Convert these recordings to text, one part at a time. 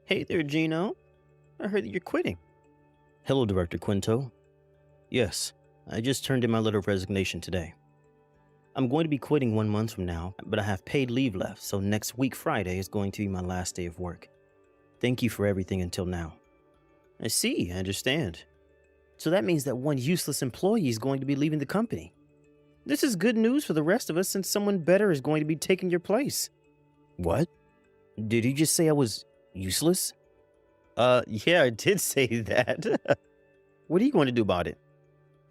Hey there, Gino. I heard that you're quitting. Hello, Director Quinto. Yes, I just turned in my letter of resignation today. I'm going to be quitting 1 month from now, but I have paid leave left, so next week Friday is going to be my last day of work. Thank you for everything until now. I see, I understand. So that means that one useless employee is going to be leaving the company. This is good news for the rest of us since someone better is going to be taking your place. What? Did you just say I was useless? Yeah, I did say that. What are you going to do about it?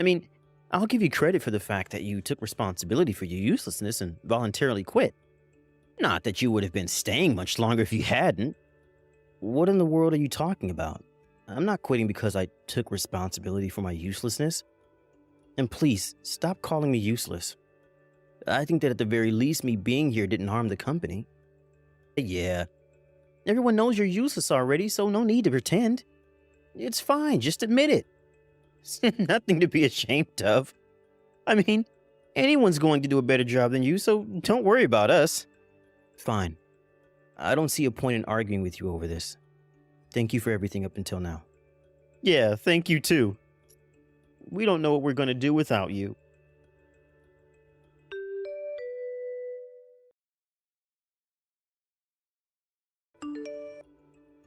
I mean, I'll give you credit for the fact that you took responsibility for your uselessness and voluntarily quit. Not that you would have been staying much longer if you hadn't. What in the world are you talking about? I'm not quitting because I took responsibility for my uselessness. And please, stop calling me useless. I think that at the very least, me being here didn't harm the company. Yeah. Everyone knows you're useless already, so no need to pretend. It's fine, just admit it. It's nothing to be ashamed of. I mean, anyone's going to do a better job than you, so don't worry about us. Fine. I don't see a point in arguing with you over this. Thank you for everything up until now. Yeah, thank you too. We don't know what we're going to do without you.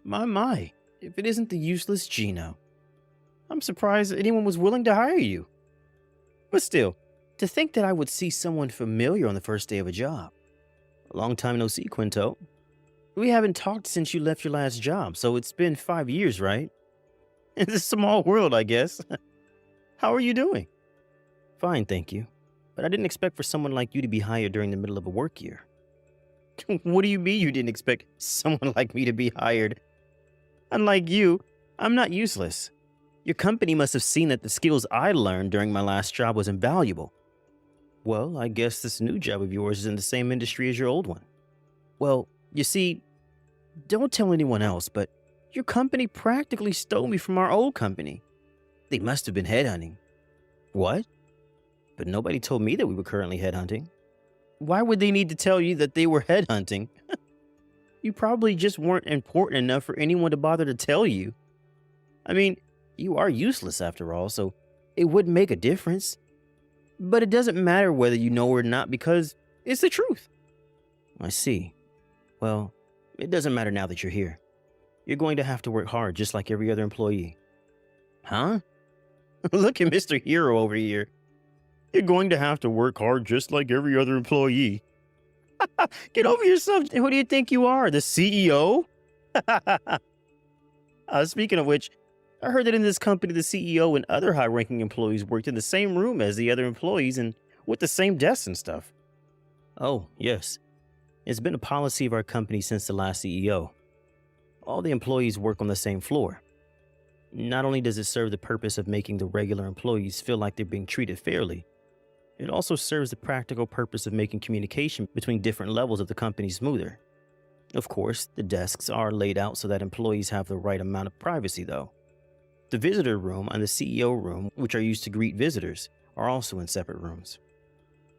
My, if it isn't the useless Gino. I'm surprised that anyone was willing to hire you. But still, to think that I would see someone familiar on the first day of a job. A long time no see, Quinto. We haven't talked since you left your last job, so it's been 5 years, right? It's a small world, I guess. How are you doing? Fine, thank you. But I didn't expect for someone like you to be hired during the middle of a work year. What do you mean you didn't expect someone like me to be hired? Unlike you, I'm not useless. Your company must have seen that the skills I learned during my last job was invaluable. Well, I guess this new job of yours is in the same industry as your old one. Well, you see, don't tell anyone else, but your company practically stole me from our old company. They must have been headhunting. What? But nobody told me that we were currently headhunting. Why would they need to tell you that they were headhunting? You probably just weren't important enough for anyone to bother to tell you. I mean, you are useless after all, so it wouldn't make a difference. But it doesn't matter whether you know or not because it's the truth. I see. Well, it doesn't matter now that you're here. You're going to have to work hard just like every other employee. Huh? Look at Mr. Hero over here. You're going to have to work hard just like every other employee. Get over yourself. Who do you think you are? The CEO? Speaking of which, I heard that in this company, the CEO and other high ranking employees worked in the same room as the other employees and with the same desks and stuff. Oh, yes. It's been a policy of our company since the last CEO. All the employees work on the same floor. Not only does it serve the purpose of making the regular employees feel like they're being treated fairly, it also serves the practical purpose of making communication between different levels of the company smoother. Of course, the desks are laid out so that employees have the right amount of privacy, though. The visitor room and the CEO room, which are used to greet visitors, are also in separate rooms.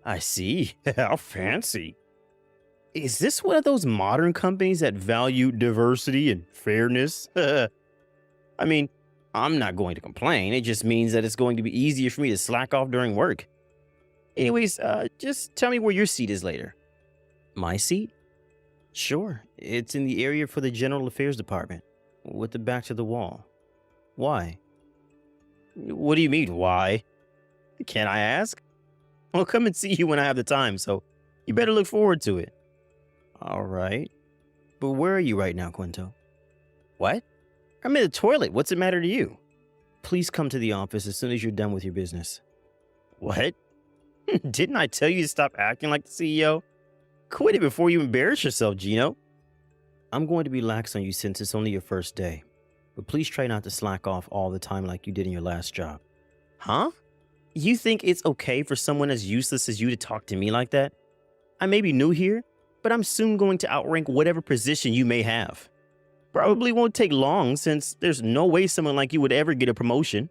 I see. How fancy. Is this one of those modern companies that value diversity and fairness? I mean, I'm not going to complain. It just means that it's going to be easier for me to slack off during work. Anyways, just tell me where your seat is later. My seat? Sure, it's in the area for the General Affairs Department, with the back to the wall. Why? What do you mean, why? Can I ask? I'll come and see you when I have the time, so you better look forward to it. All right. But where are you right now, Quinto? What? I'm in the toilet. What's the matter to you? Please come to the office as soon as you're done with your business. What? Didn't I tell you to stop acting like the CEO? Quit it before you embarrass yourself, Gino. I'm going to be lax on you since it's only your first day, but please try not to slack off all the time like you did in your last job. Huh? You think it's okay for someone as useless as you to talk to me like that? I may be new here, but I'm soon going to outrank whatever position you may have. Probably won't take long since there's no way someone like you would ever get a promotion.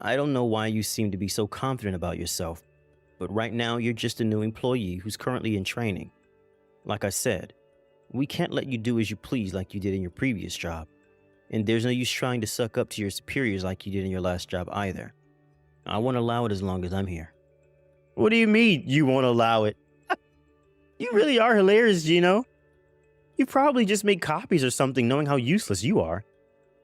I don't know why you seem to be so confident about yourself, but right now you're just a new employee who's currently in training. Like I said, We can't let you do as you please like you did in your previous job. And there's no use trying to suck up to your superiors like you did in your last job either. I won't allow it as long as I'm here. What do you mean you won't allow it? You really are hilarious, Gino. You probably just made copies or something knowing how useless you are.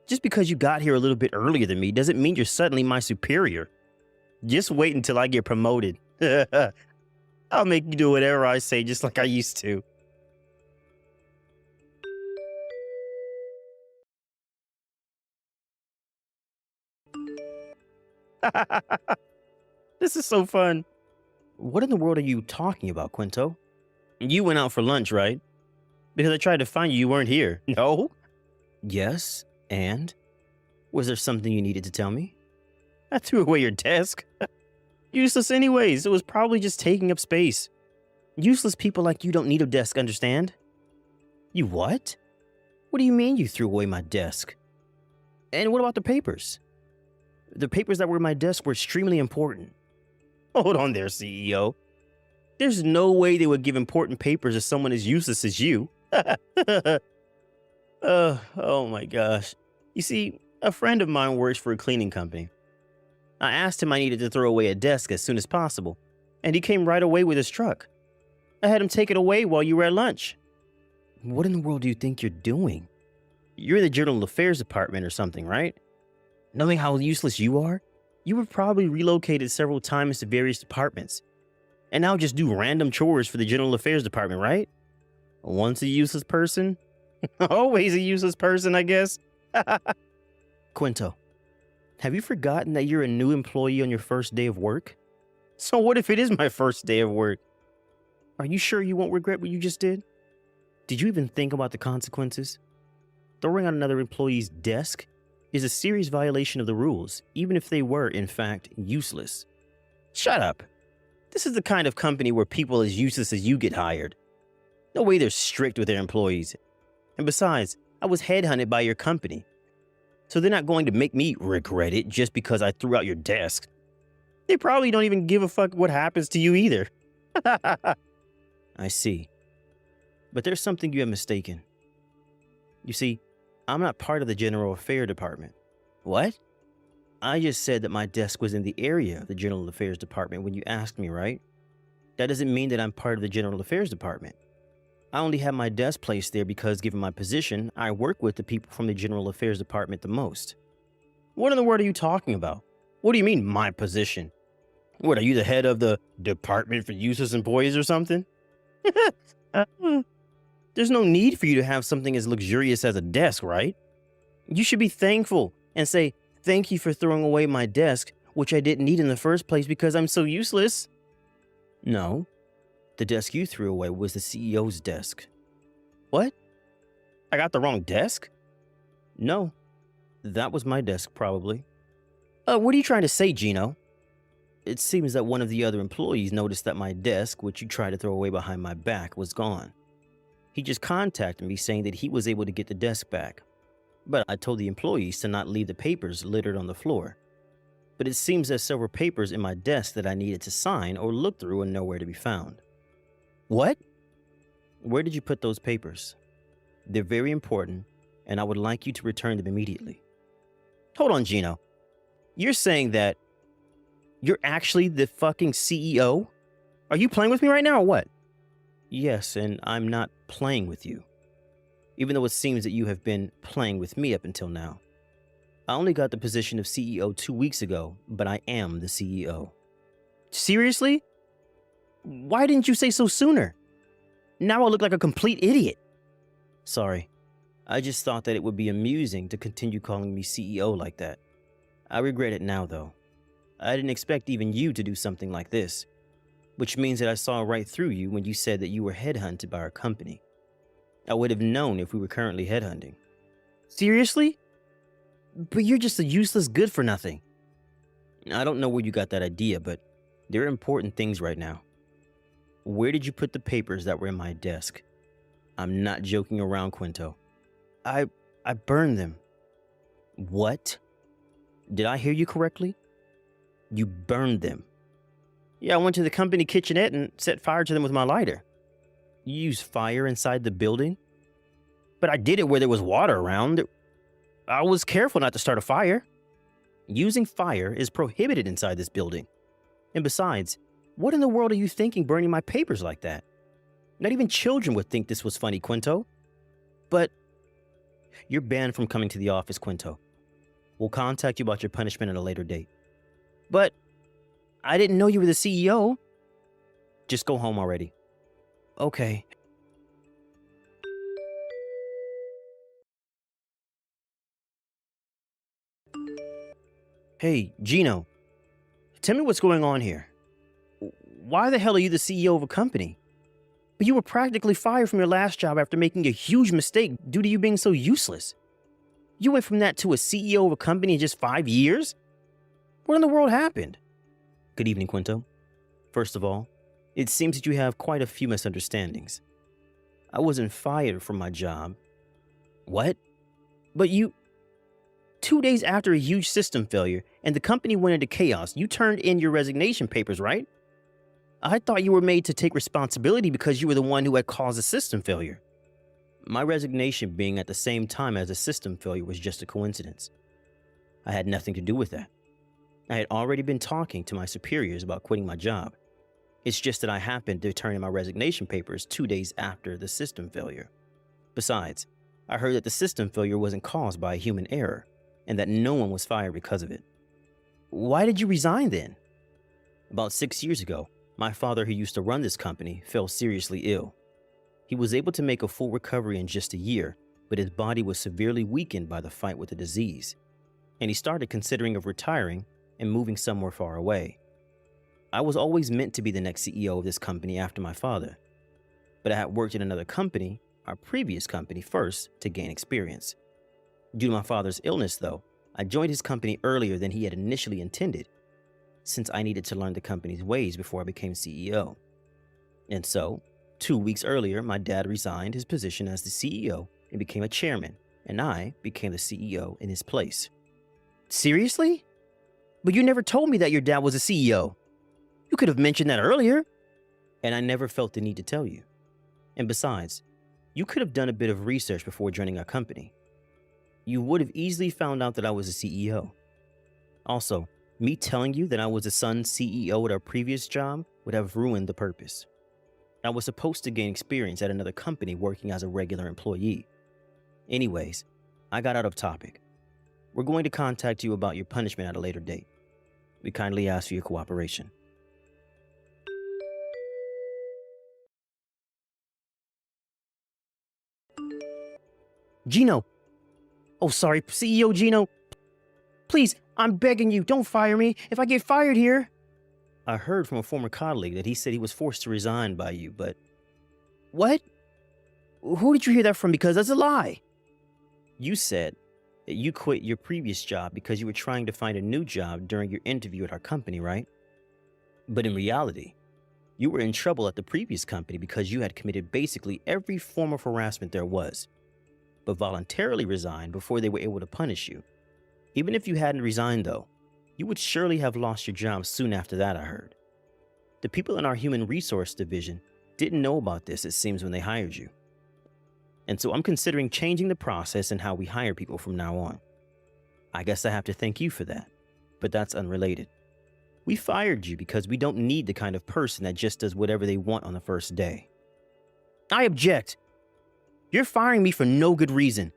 Just because you got here a little bit earlier than me doesn't mean you're suddenly my superior. Just wait until I get promoted. I'll make you do whatever I say just like I used to. This is so fun. What in the world are you talking about, Quinto? You went out for lunch, right? Because I tried to find you, you weren't here. No? Yes, and? Was there something you needed to tell me? I threw away your desk. Useless anyways. It was probably just taking up space. Useless people like you don't need a desk, understand? You what? What do you mean you threw away my desk? And what about the papers? The papers that were in my desk were extremely important. Hold on there, CEO. There's no way they would give important papers to someone as useless as you. Oh my gosh. You see, a friend of mine works for a cleaning company. I asked him I needed to throw away a desk as soon as possible, and he came right away with his truck. I had him take it away while you were at lunch. What in the world do you think you're doing? You're in the General Affairs Department or something, right? Knowing how useless you are, you were probably relocated several times to various departments. And now just do random chores for the General Affairs Department, right? Once a useless person, always a useless person, I guess. Quinto, have you forgotten that you're a new employee on your first day of work? So what if it is my first day of work? Are you sure you won't regret what you just did? Did you even think about the consequences? Throwing on another employee's desk is a serious violation of the rules, even if they were, in fact, useless. Shut up. This is the kind of company where people as useless as you get hired. No way they're strict with their employees. And besides, I was headhunted by your company. So they're not going to make me regret it just because I threw out your desk. They probably don't even give a fuck what happens to you either. I see. But there's something you have mistaken. You see, I'm not part of the General Affairs Department. What? I just said that my desk was in the area of the General Affairs Department when you asked me, right? That doesn't mean that I'm part of the General Affairs Department. I only have my desk placed there because, given my position, I work with the people from the General Affairs Department the most. What in the world are you talking about? What do you mean, my position? What, are you the head of the Department for Useless Employees or something? There's no need for you to have something as luxurious as a desk, right? You should be thankful and say, thank you for throwing away my desk, which I didn't need in the first place because I'm so useless. No, the desk you threw away was the CEO's desk. What? I got the wrong desk? No, that was my desk probably. What are you trying to say, Gino? It seems that one of the other employees noticed that my desk, which you tried to throw away behind my back, was gone. He just contacted me saying that he was able to get the desk back. But I told the employees to not leave the papers littered on the floor. But it seems there's several papers in my desk that I needed to sign or look through and nowhere to be found. What? Where did you put those papers? They're very important, and I would like you to return them immediately. Hold on, Gino. You're saying that you're actually the fucking CEO? Are you playing with me right now or what? Yes, and I'm not playing with you. Even though it seems that you have been playing with me up until now. I only got the position of CEO 2 weeks ago, but I am the CEO. Seriously? Why didn't you say so sooner? Now I look like a complete idiot. Sorry. I just thought that it would be amusing to continue calling me CEO like that. I regret it now, though. I didn't expect even you to do something like this, which means that I saw right through you when you said that you were headhunted by our company. I would have known if we were currently headhunting. Seriously? But you're just a useless good-for-nothing. I don't know where you got that idea, but there are important things right now. Where did you put the papers that were in my desk? I'm not joking around, Quinto. I burned them. What? Did I hear you correctly? You burned them. Yeah, I went to the company kitchenette and set fire to them with my lighter. You used fire inside the building? but I did it where there was water around. I was careful not to start a fire. Using fire is prohibited inside this building. And besides, what in the world are you thinking burning my papers like that? Not even children would think this was funny, Quinto. But you're banned from coming to the office, Quinto. We'll contact you about your punishment at a later date. But I didn't know you were the CEO. Just go home already. Okay. Hey, Gino. Tell me what's going on here. Why the hell are you the CEO of a company? But you were practically fired from your last job after making a huge mistake due to you being so useless. You went from that to a CEO of a company in just 5 years? What in the world happened? Good evening, Quinto. First of all, it seems that you have quite a few misunderstandings. I wasn't fired from my job. What? But you... 2 days after a huge system failure and the company went into chaos, you turned in your resignation papers, right? I thought you were made to take responsibility because you were the one who had caused the system failure. My resignation being at the same time as the system failure was just a coincidence. I had nothing to do with that. I had already been talking to my superiors about quitting my job. It's just that I happened to turn in my resignation papers 2 days after the system failure. Besides, I heard that the system failure wasn't caused by a human error, and that no one was fired because of it. Why did you resign then? About 6 years ago, my father, who used to run this company, fell seriously ill. He was able to make a full recovery in just a year, but his body was severely weakened by the fight with the disease, and he started considering of retiring and moving somewhere far away. I was always meant to be the next CEO of this company after my father, but I had worked in another company, our previous company, first to gain experience. Due to my father's illness, though, I joined his company earlier than he had initially intended, since I needed to learn the company's ways before I became CEO. And so, 2 weeks earlier, my dad resigned his position as the CEO and became a chairman, and I became the CEO in his place. Seriously? But you never told me that your dad was a CEO. You could have mentioned that earlier. And I never felt the need to tell you. And besides, you could have done a bit of research before joining our company. You would have easily found out that I was a CEO. Also, me telling you that I was the son's CEO at our previous job would have ruined the purpose. I was supposed to gain experience at another company working as a regular employee. Anyways, I got out of topic. We're going to contact you about your punishment at a later date. We kindly ask for your cooperation. Gino! Oh, sorry, CEO Gino. Please, I'm begging you, don't fire me. If I get fired here... I heard from a former colleague that he said he was forced to resign by you, but... What? Who did you hear that from? Because that's a lie. You said that you quit your previous job because you were trying to find a new job during your interview at our company, right? But in reality, you were in trouble at the previous company because you had committed basically every form of harassment there was, but voluntarily resigned before they were able to punish you. Even if you hadn't resigned, though, you would surely have lost your job soon after that, I heard. The people in our human resource division didn't know about this, it seems, when they hired you. And so I'm considering changing the process and how we hire people from now on. I guess I have to thank you for that, but that's unrelated. We fired you because we don't need the kind of person that just does whatever they want on the first day. I object. You're firing me for no good reason.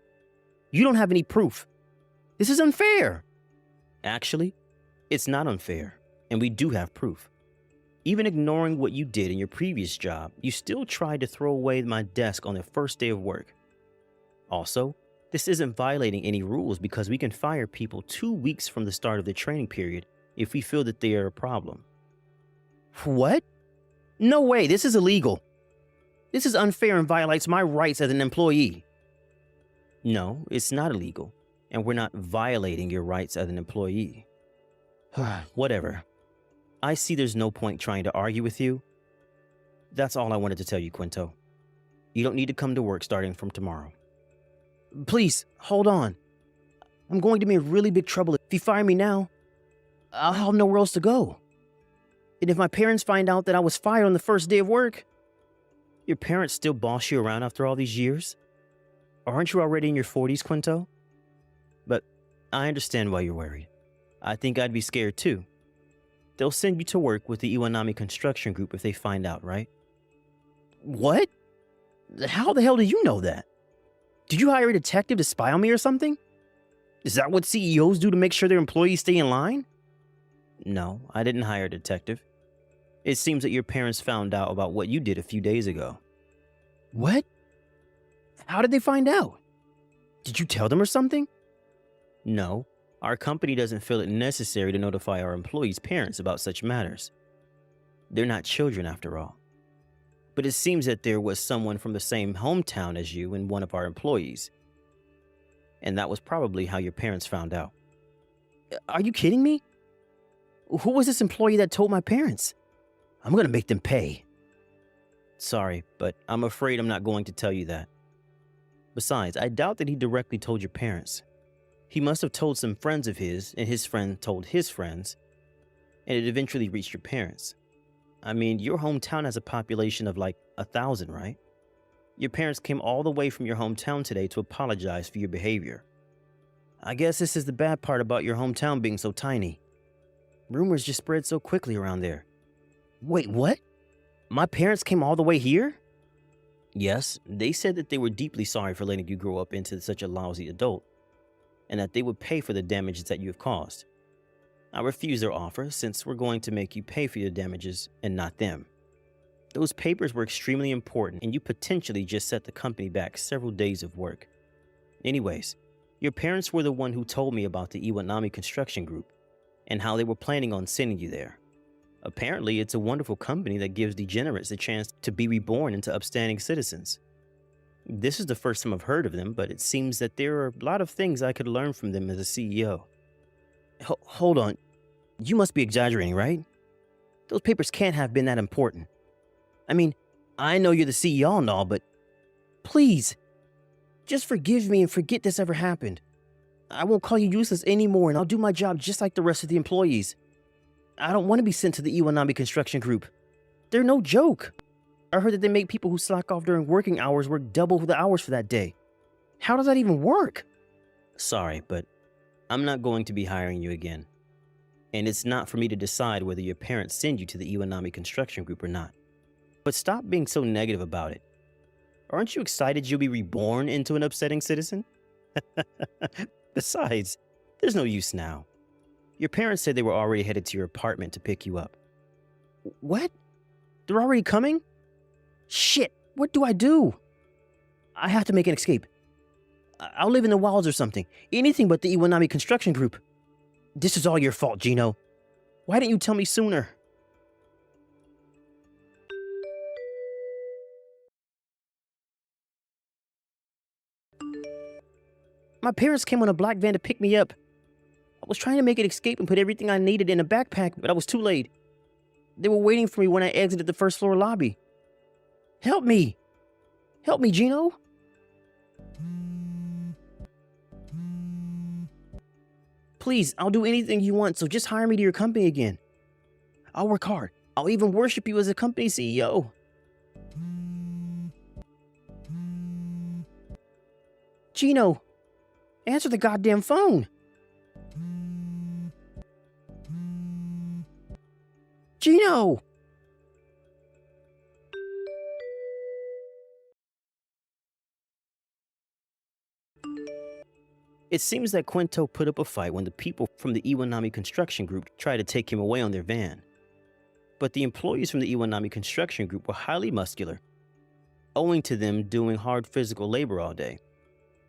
You don't have any proof. This is unfair. Actually, it's not unfair, and we do have proof. Even ignoring what you did in your previous job, you still tried to throw away my desk on the first day of work. Also, this isn't violating any rules because we can fire people 2 weeks from the start of the training period if we feel that they are a problem. What? No way, this is illegal. This is unfair and violates my rights as an employee. No, it's not illegal, and we're not violating your rights as an employee. Whatever. I see there's no point trying to argue with you. That's all I wanted to tell you, Quinto. You don't need to come to work starting from tomorrow. Please, hold on. I'm going to be in really big trouble. If you fire me now, I'll have nowhere else to go. And if my parents find out that I was fired on the first day of work... Your parents still boss you around after all these years? Aren't you already in your 40s, Quinto? But I understand why you're worried. I think I'd be scared too. They'll send you to work with the Iwanami Construction Group if they find out, right? What? How the hell do you know that? Did you hire a detective to spy on me or something? Is that what CEOs do to make sure their employees stay in line? No, I didn't hire a detective. It seems that your parents found out about what you did a few days ago. What? How did they find out? Did you tell them or something? No, our company doesn't feel it necessary to notify our employees' parents about such matters. They're not children after all. But it seems that there was someone from the same hometown as you and one of our employees. And that was probably how your parents found out. Are you kidding me? Who was this employee that told my parents? I'm gonna make them pay. Sorry, but I'm afraid I'm not going to tell you that. Besides, I doubt that he directly told your parents. He must have told some friends of his, and his friend told his friends, and it eventually reached your parents. I mean, your hometown has a population of like 1,000, right? Your parents came all the way from your hometown today to apologize for your behavior. I guess this is the bad part about your hometown being so tiny. Rumors just spread so quickly around there. Wait, what? My parents came all the way here? Yes, they said that they were deeply sorry for letting you grow up into such a lousy adult, and that they would pay for the damages that you have caused. I refuse their offer since we're going to make you pay for your damages and not them. Those papers were extremely important, and you potentially just set the company back several days of work. Anyways, your parents were the one who told me about the Iwanami Construction Group and how they were planning on sending you there. Apparently, it's a wonderful company that gives degenerates a chance to be reborn into upstanding citizens. This is the first time I've heard of them, but it seems that there are a lot of things I could learn from them as a CEO. Hold on. You must be exaggerating, right? Those papers can't have been that important. I mean, I know you're the CEO and all, but please, just forgive me and forget this ever happened. I won't call you useless anymore, and I'll do my job just like the rest of the employees. I don't want to be sent to the Iwanami Construction Group. They're no joke. I heard that they make people who slack off during working hours work double the hours for that day. How does that even work? Sorry, but I'm not going to be hiring you again. And it's not for me to decide whether your parents send you to the Iwanami Construction Group or not. But stop being so negative about it. Aren't you excited you'll be reborn into an upsetting citizen? Besides, there's no use now. Your parents said they were already headed to your apartment to pick you up. What? They're already coming? Shit, what do I do? I have to make an escape. I'll live in the wilds or something. Anything but the Iwanami Construction Group. This is all your fault, Gino. Why didn't you tell me sooner? My parents came on a black van to pick me up. I was trying to make an escape and put everything I needed in a backpack, but I was too late. They were waiting for me when I exited the first floor lobby. Help me! Help me, Gino! Please, I'll do anything you want, so just hire me to your company again. I'll work hard. I'll even worship you as a company CEO. Gino, answer the goddamn phone. Gino! It seems that Quinto put up a fight when the people from the Iwanami Construction Group tried to take him away on their van. But the employees from the Iwanami Construction Group were highly muscular, owing to them doing hard physical labor all day.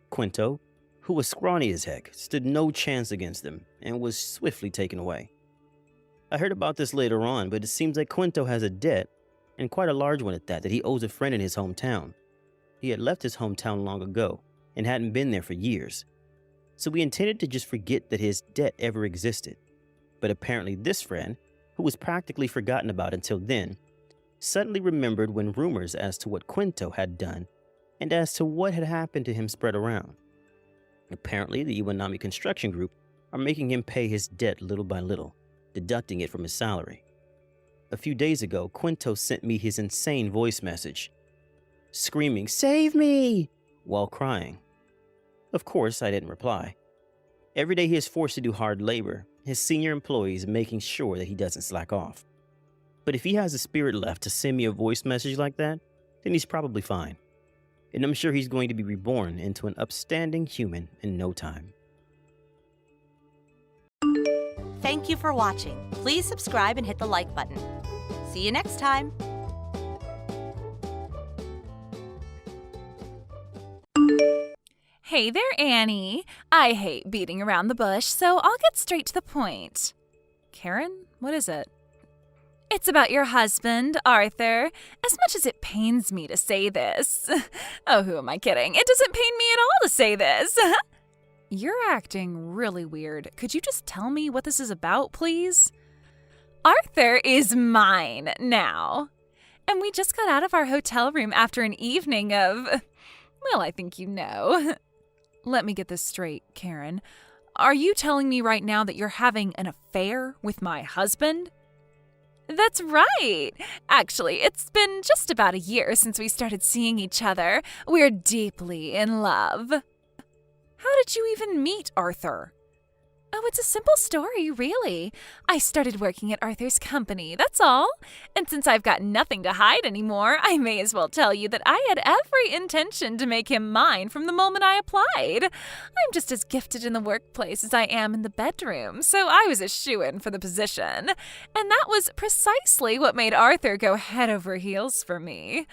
Quinto, who was scrawny as heck, stood no chance against them and was swiftly taken away. I heard about this later on, but it seems like Quinto has a debt, and quite a large one at that he owes a friend in his hometown. He had left his hometown long ago and hadn't been there for years. So we intended to just forget that his debt ever existed. But apparently this friend, who was practically forgotten about until then, suddenly remembered when rumors as to what Quinto had done and as to what had happened to him spread around. Apparently the Iwanami Construction Group are making him pay his debt little by little, deducting it from his salary. A few days ago, Quinto sent me his insane voice message, screaming, "Save me!" while crying. Of course, I didn't reply. Every day he is forced to do hard labor, his senior employees making sure that he doesn't slack off. But if he has the spirit left to send me a voice message like that, then he's probably fine. And I'm sure he's going to be reborn into an upstanding human in no time. Thank you for watching. Please subscribe and hit the like button. See you next time. Hey there, Annie. I hate beating around the bush, so I'll get straight to the point. Karen, what is it? It's about your husband, Arthur. As much as it pains me to say this. Oh, who am I kidding? It doesn't pain me at all to say this. You're acting really weird. Could you just tell me what this is about, please? Arthur is mine now. And we just got out of our hotel room after an evening of, well, I think you know. Let me get this straight, Karen. Are you telling me right now that you're having an affair with my husband? That's right. Actually, it's been just about a year since we started seeing each other. We're deeply in love. How did you even meet Arthur? Oh, it's a simple story, really. I started working at Arthur's company, that's all. And since I've got nothing to hide anymore, I may as well tell you that I had every intention to make him mine from the moment I applied. I'm just as gifted in the workplace as I am in the bedroom, so I was a shoo-in for the position. And that was precisely what made Arthur go head over heels for me.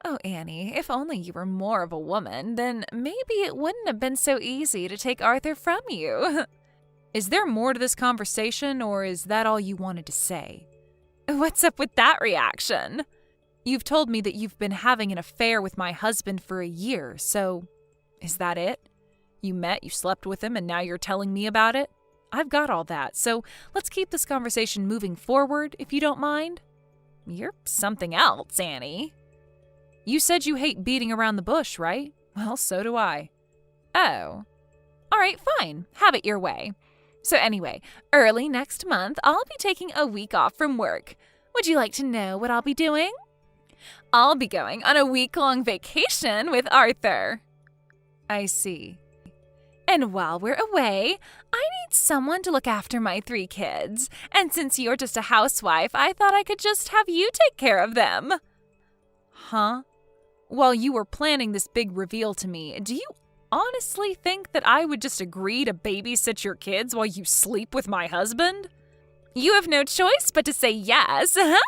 Oh, Annie, if only you were more of a woman, then maybe it wouldn't have been so easy to take Arthur from you. Is there more to this conversation, or is that all you wanted to say? What's up with that reaction? You've told me that you've been having an affair with my husband for a year, so is that it? You met, you slept with him, and now you're telling me about it? I've got all that, so let's keep this conversation moving forward, if you don't mind. You're something else, Annie. You said you hate beating around the bush, right? Well, so do I. Oh. All right, fine. Have it your way. So anyway, early next month, I'll be taking a week off from work. Would you like to know what I'll be doing? I'll be going on a week-long vacation with Arthur. I see. And while we're away, I need someone to look after my 3 kids. And since you're just a housewife, I thought I could just have you take care of them. Huh? While you were planning this big reveal to me, do you honestly think that I would just agree to babysit your kids while you sleep with my husband? You have no choice but to say yes, huh?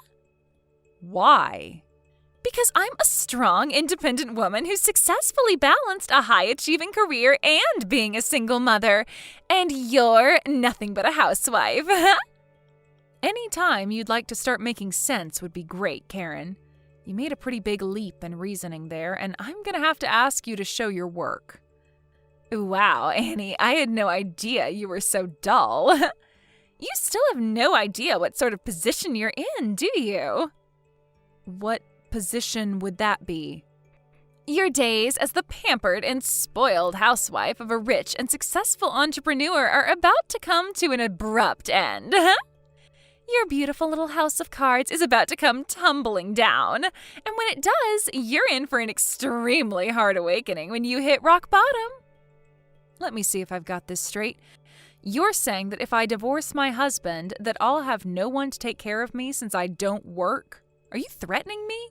Why? Because I'm a strong, independent woman who's successfully balanced a high-achieving career and being a single mother. And you're nothing but a housewife, huh? Any time you'd like to start making sense would be great, Karen. You made a pretty big leap in reasoning there, and I'm gonna have to ask you to show your work. Wow, Annie, I had no idea you were so dull. You still have no idea what sort of position you're in, do you? What position would that be? Your days as the pampered and spoiled housewife of a rich and successful entrepreneur are about to come to an abrupt end. Your beautiful little house of cards is about to come tumbling down. And when it does, you're in for an extremely hard awakening when you hit rock bottom. Let me see if I've got this straight. You're saying that if I divorce my husband, that I'll have no one to take care of me since I don't work? Are you threatening me?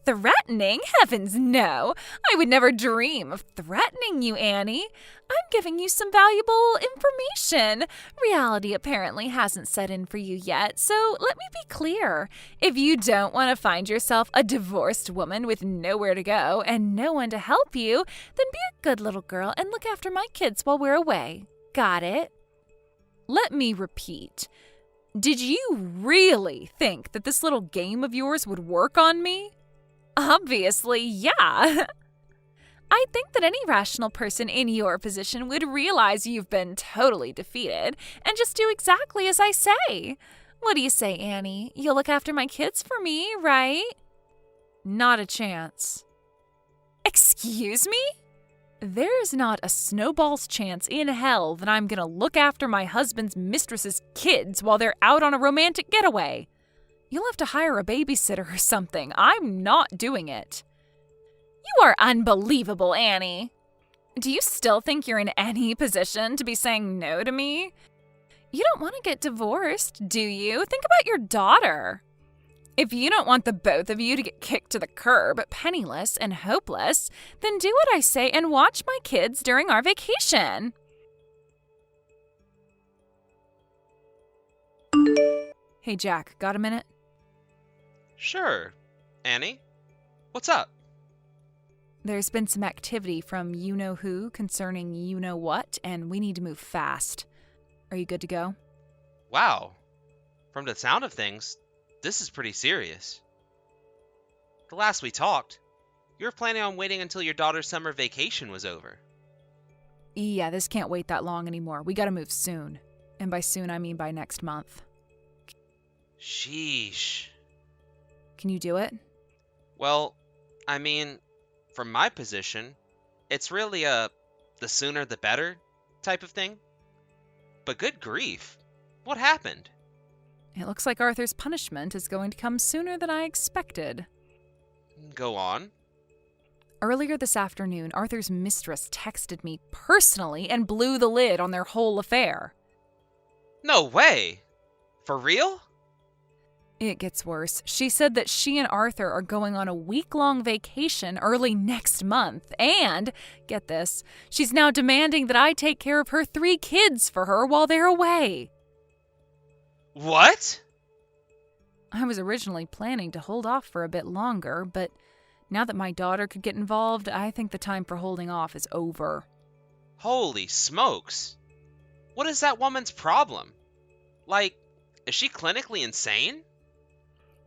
Threatening? Heavens, no. I would never dream of threatening you, Annie. I'm giving you some valuable information. Reality apparently hasn't set in for you yet, so let me be clear. If you don't want to find yourself a divorced woman with nowhere to go and no one to help you, then be a good little girl and look after my kids while we're away. Got it? Let me repeat. Did you really think that this little game of yours would work on me? Obviously, yeah. I think that any rational person in your position would realize you've been totally defeated and just do exactly as I say. What do you say, Annie? You'll look after my kids for me, right? Not a chance. Excuse me? There's not a snowball's chance in hell that I'm gonna look after my husband's mistress's kids while they're out on a romantic getaway. You'll have to hire a babysitter or something. I'm not doing it. You are unbelievable, Annie. Do you still think you're in any position to be saying no to me? You don't want to get divorced, do you? Think about your daughter. If you don't want the both of you to get kicked to the curb, penniless and hopeless, then do what I say and watch my kids during our vacation. Hey, Jack, got a minute? Sure. Annie? What's up? There's been some activity from you-know-who concerning you-know-what, and we need to move fast. Are you good to go? Wow. From the sound of things, this is pretty serious. The last we talked, you were planning on waiting until your daughter's summer vacation was over. Yeah, this can't wait that long anymore. We gotta move soon. And by soon, I mean by next month. Sheesh. Can you do it? Well, I mean, from my position, it's really a the sooner the better type of thing. But good grief, what happened? It looks like Arthur's punishment is going to come sooner than I expected. Go on. Earlier this afternoon, Arthur's mistress texted me personally and blew the lid on their whole affair. No way! For real? It gets worse. She said that she and Arthur are going on a week-long vacation early next month, and, get this, she's now demanding that I take care of her 3 kids for her while they're away. What? I was originally planning to hold off for a bit longer, but now that my daughter could get involved, I think the time for holding off is over. Holy smokes. What is that woman's problem? Like, is she clinically insane?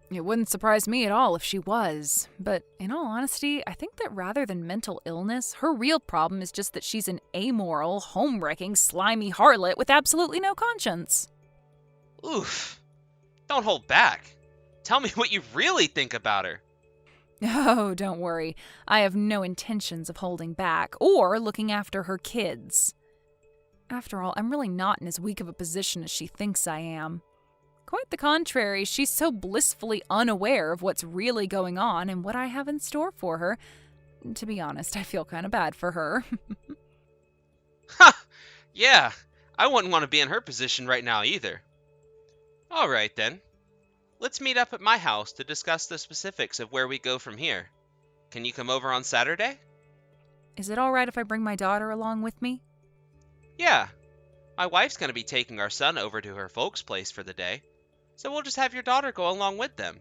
It wouldn't surprise me at all if she was, but in all honesty, I think that rather than mental illness, her real problem is just that she's an amoral, home-wrecking, slimy harlot with absolutely no conscience. Oof. Don't hold back. Tell me what you really think about her. Oh, don't worry. I have no intentions of holding back or looking after her kids. After all, I'm really not in as weak of a position as she thinks I am. Quite the contrary, she's so blissfully unaware of what's really going on and what I have in store for her. To be honest, I feel kind of bad for her. Ha! Yeah, I wouldn't want to be in her position right now either. Alright then. Let's meet up at my house to discuss the specifics of where we go from here. Can you come over on Saturday? Is it all right if I bring my daughter along with me? Yeah. My wife's going to be taking our son over to her folks' place for the day, so we'll just have your daughter go along with them.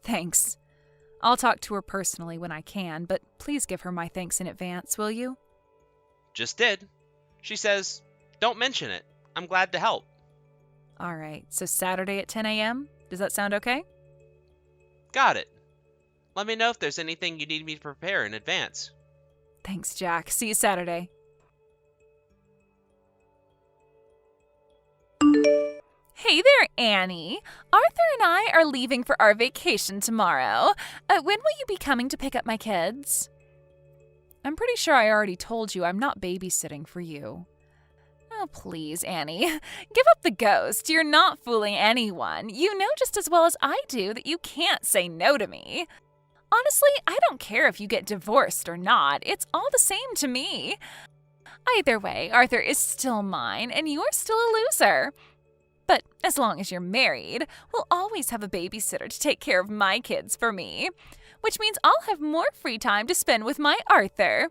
Thanks. I'll talk to her personally when I can, but please give her my thanks in advance, will you? Just did. She says, don't mention it. I'm glad to help. All right, so Saturday at 10 a.m.? Does that sound okay? Got it. Let me know if there's anything you need me to prepare in advance. Thanks, Jack. See you Saturday. Hey there, Annie. Arthur and I are leaving for our vacation tomorrow. When will you be coming to pick up my kids? I'm pretty sure I already told you I'm not babysitting for you. Oh, please, Annie. Give up the ghost. You're not fooling anyone. You know just as well as I do that you can't say no to me. Honestly, I don't care if you get divorced or not. It's all the same to me. Either way, Arthur is still mine, and you're still a loser. But as long as you're married, we'll always have a babysitter to take care of my kids for me, which means I'll have more free time to spend with my Arthur.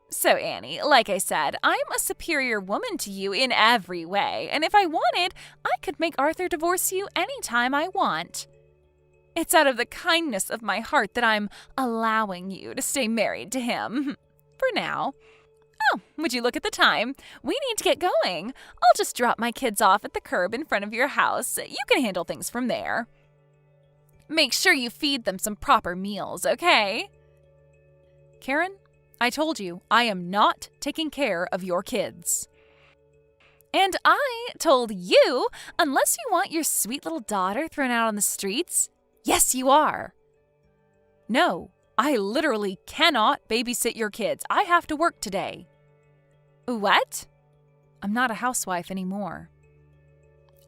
So, Annie, like I said, I'm a superior woman to you in every way, and if I wanted, I could make Arthur divorce you anytime I want. It's out of the kindness of my heart that I'm allowing you to stay married to him. For now. Oh, would you look at the time? We need to get going. I'll just drop my kids off at the curb in front of your house. You can handle things from there. Make sure you feed them some proper meals, okay? Karen, I told you I am not taking care of your kids. And I told you, unless you want your sweet little daughter thrown out on the streets, yes, you are. No, I literally cannot babysit your kids. I have to work today. What? I'm not a housewife anymore.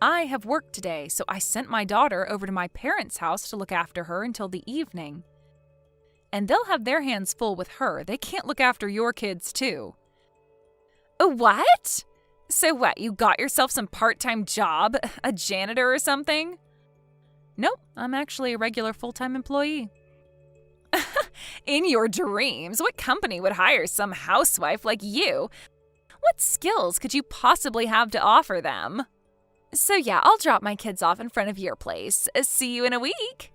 I have work today, so I sent my daughter over to my parents' house to look after her until the evening. And they'll have their hands full with her. They can't look after your kids, too. What? So what, you got yourself some part-time job? A janitor or something? Nope, I'm actually a regular full-time employee. In your dreams, what company would hire some housewife like you? What skills could you possibly have to offer them? So yeah, I'll drop my kids off in front of your place. See you in a week.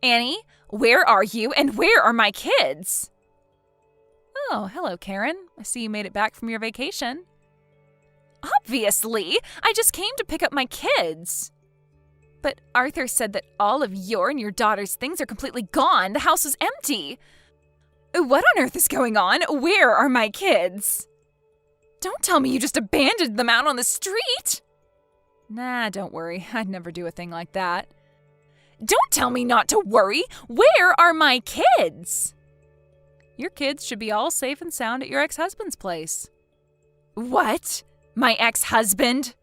Annie, where are you and where are my kids? Oh, hello, Karen. I see you made it back from your vacation. Obviously! I just came to pick up my kids. But Arthur said that all of your and your daughter's things are completely gone. The house was empty. What on earth is going on? Where are my kids? Don't tell me you just abandoned them out on the street. Nah, don't worry. I'd never do a thing like that. Don't tell me not to worry. Where are my kids? Your kids should be all safe and sound at your ex-husband's place. What? My ex-husband?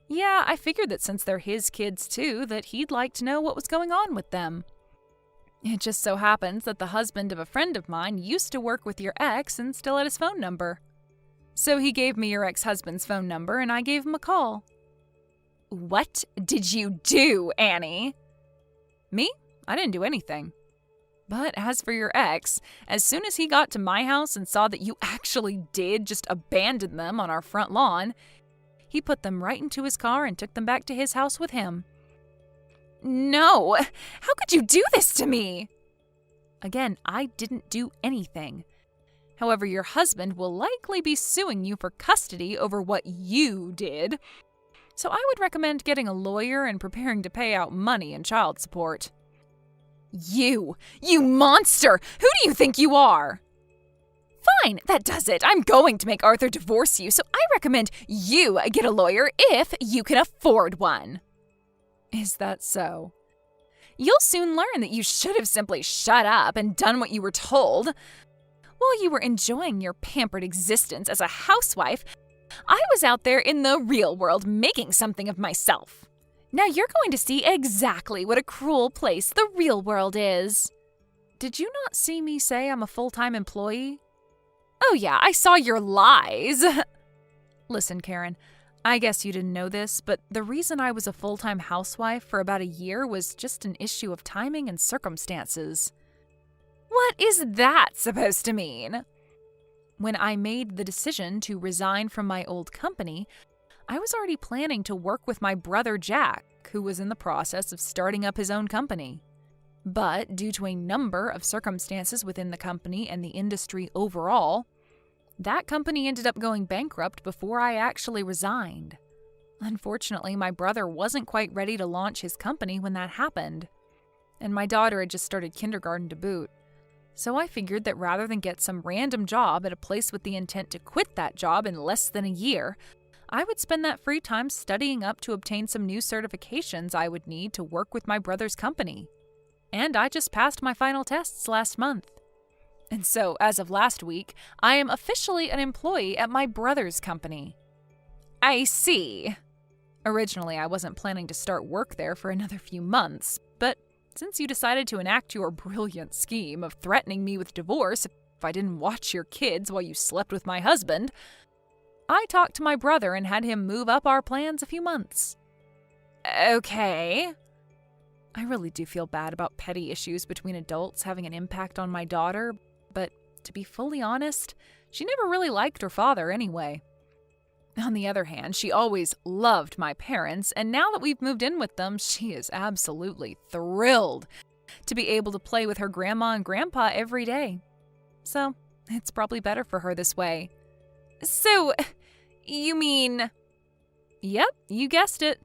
Yeah, I figured that since they're his kids too, that he'd like to know what was going on with them. It just so happens that the husband of a friend of mine used to work with your ex and still had his phone number. So he gave me your ex-husband's phone number and I gave him a call. What did you do, Annie? Me? I didn't do anything. But as for your ex, as soon as he got to my house and saw that you actually did just abandon them on our front lawn, he put them right into his car and took them back to his house with him. No! How could you do this to me? Again, I didn't do anything. However, your husband will likely be suing you for custody over what you did. So I would recommend getting a lawyer and preparing to pay out money and child support. You monster! Who do you think you are? Fine, that does it. I'm going to make Arthur divorce you, so I recommend you get a lawyer if you can afford one. Is that so? You'll soon learn that you should have simply shut up and done what you were told. While you were enjoying your pampered existence as a housewife, I was out there in the real world making something of myself. Now you're going to see exactly what a cruel place the real world is. Did you not see me say I'm a full-time employee? Oh yeah, I saw your lies. Listen, Karen, I guess you didn't know this, but the reason I was a full-time housewife for about a year was just an issue of timing and circumstances. What is that supposed to mean? When I made the decision to resign from my old company, I was already planning to work with my brother Jack, who was in the process of starting up his own company. But due to a number of circumstances within the company and the industry overall, that company ended up going bankrupt before I actually resigned. Unfortunately, my brother wasn't quite ready to launch his company when that happened, and my daughter had just started kindergarten to boot. So I figured that rather than get some random job at a place with the intent to quit that job in less than a year, I would spend that free time studying up to obtain some new certifications I would need to work with my brother's company. And I just passed my final tests last month. And so, as of last week, I am officially an employee at my brother's company. I see. Originally, I wasn't planning to start work there for another few months, but since you decided to enact your brilliant scheme of threatening me with divorce if I didn't watch your kids while you slept with my husband, I talked to my brother and had him move up our plans a few months. Okay. I really do feel bad about petty issues between adults having an impact on my daughter, but to be fully honest, she never really liked her father anyway. On the other hand, she always loved my parents, and now that we've moved in with them, she is absolutely thrilled to be able to play with her grandma and grandpa every day. So, it's probably better for her this way. So, you mean... Yep, you guessed it.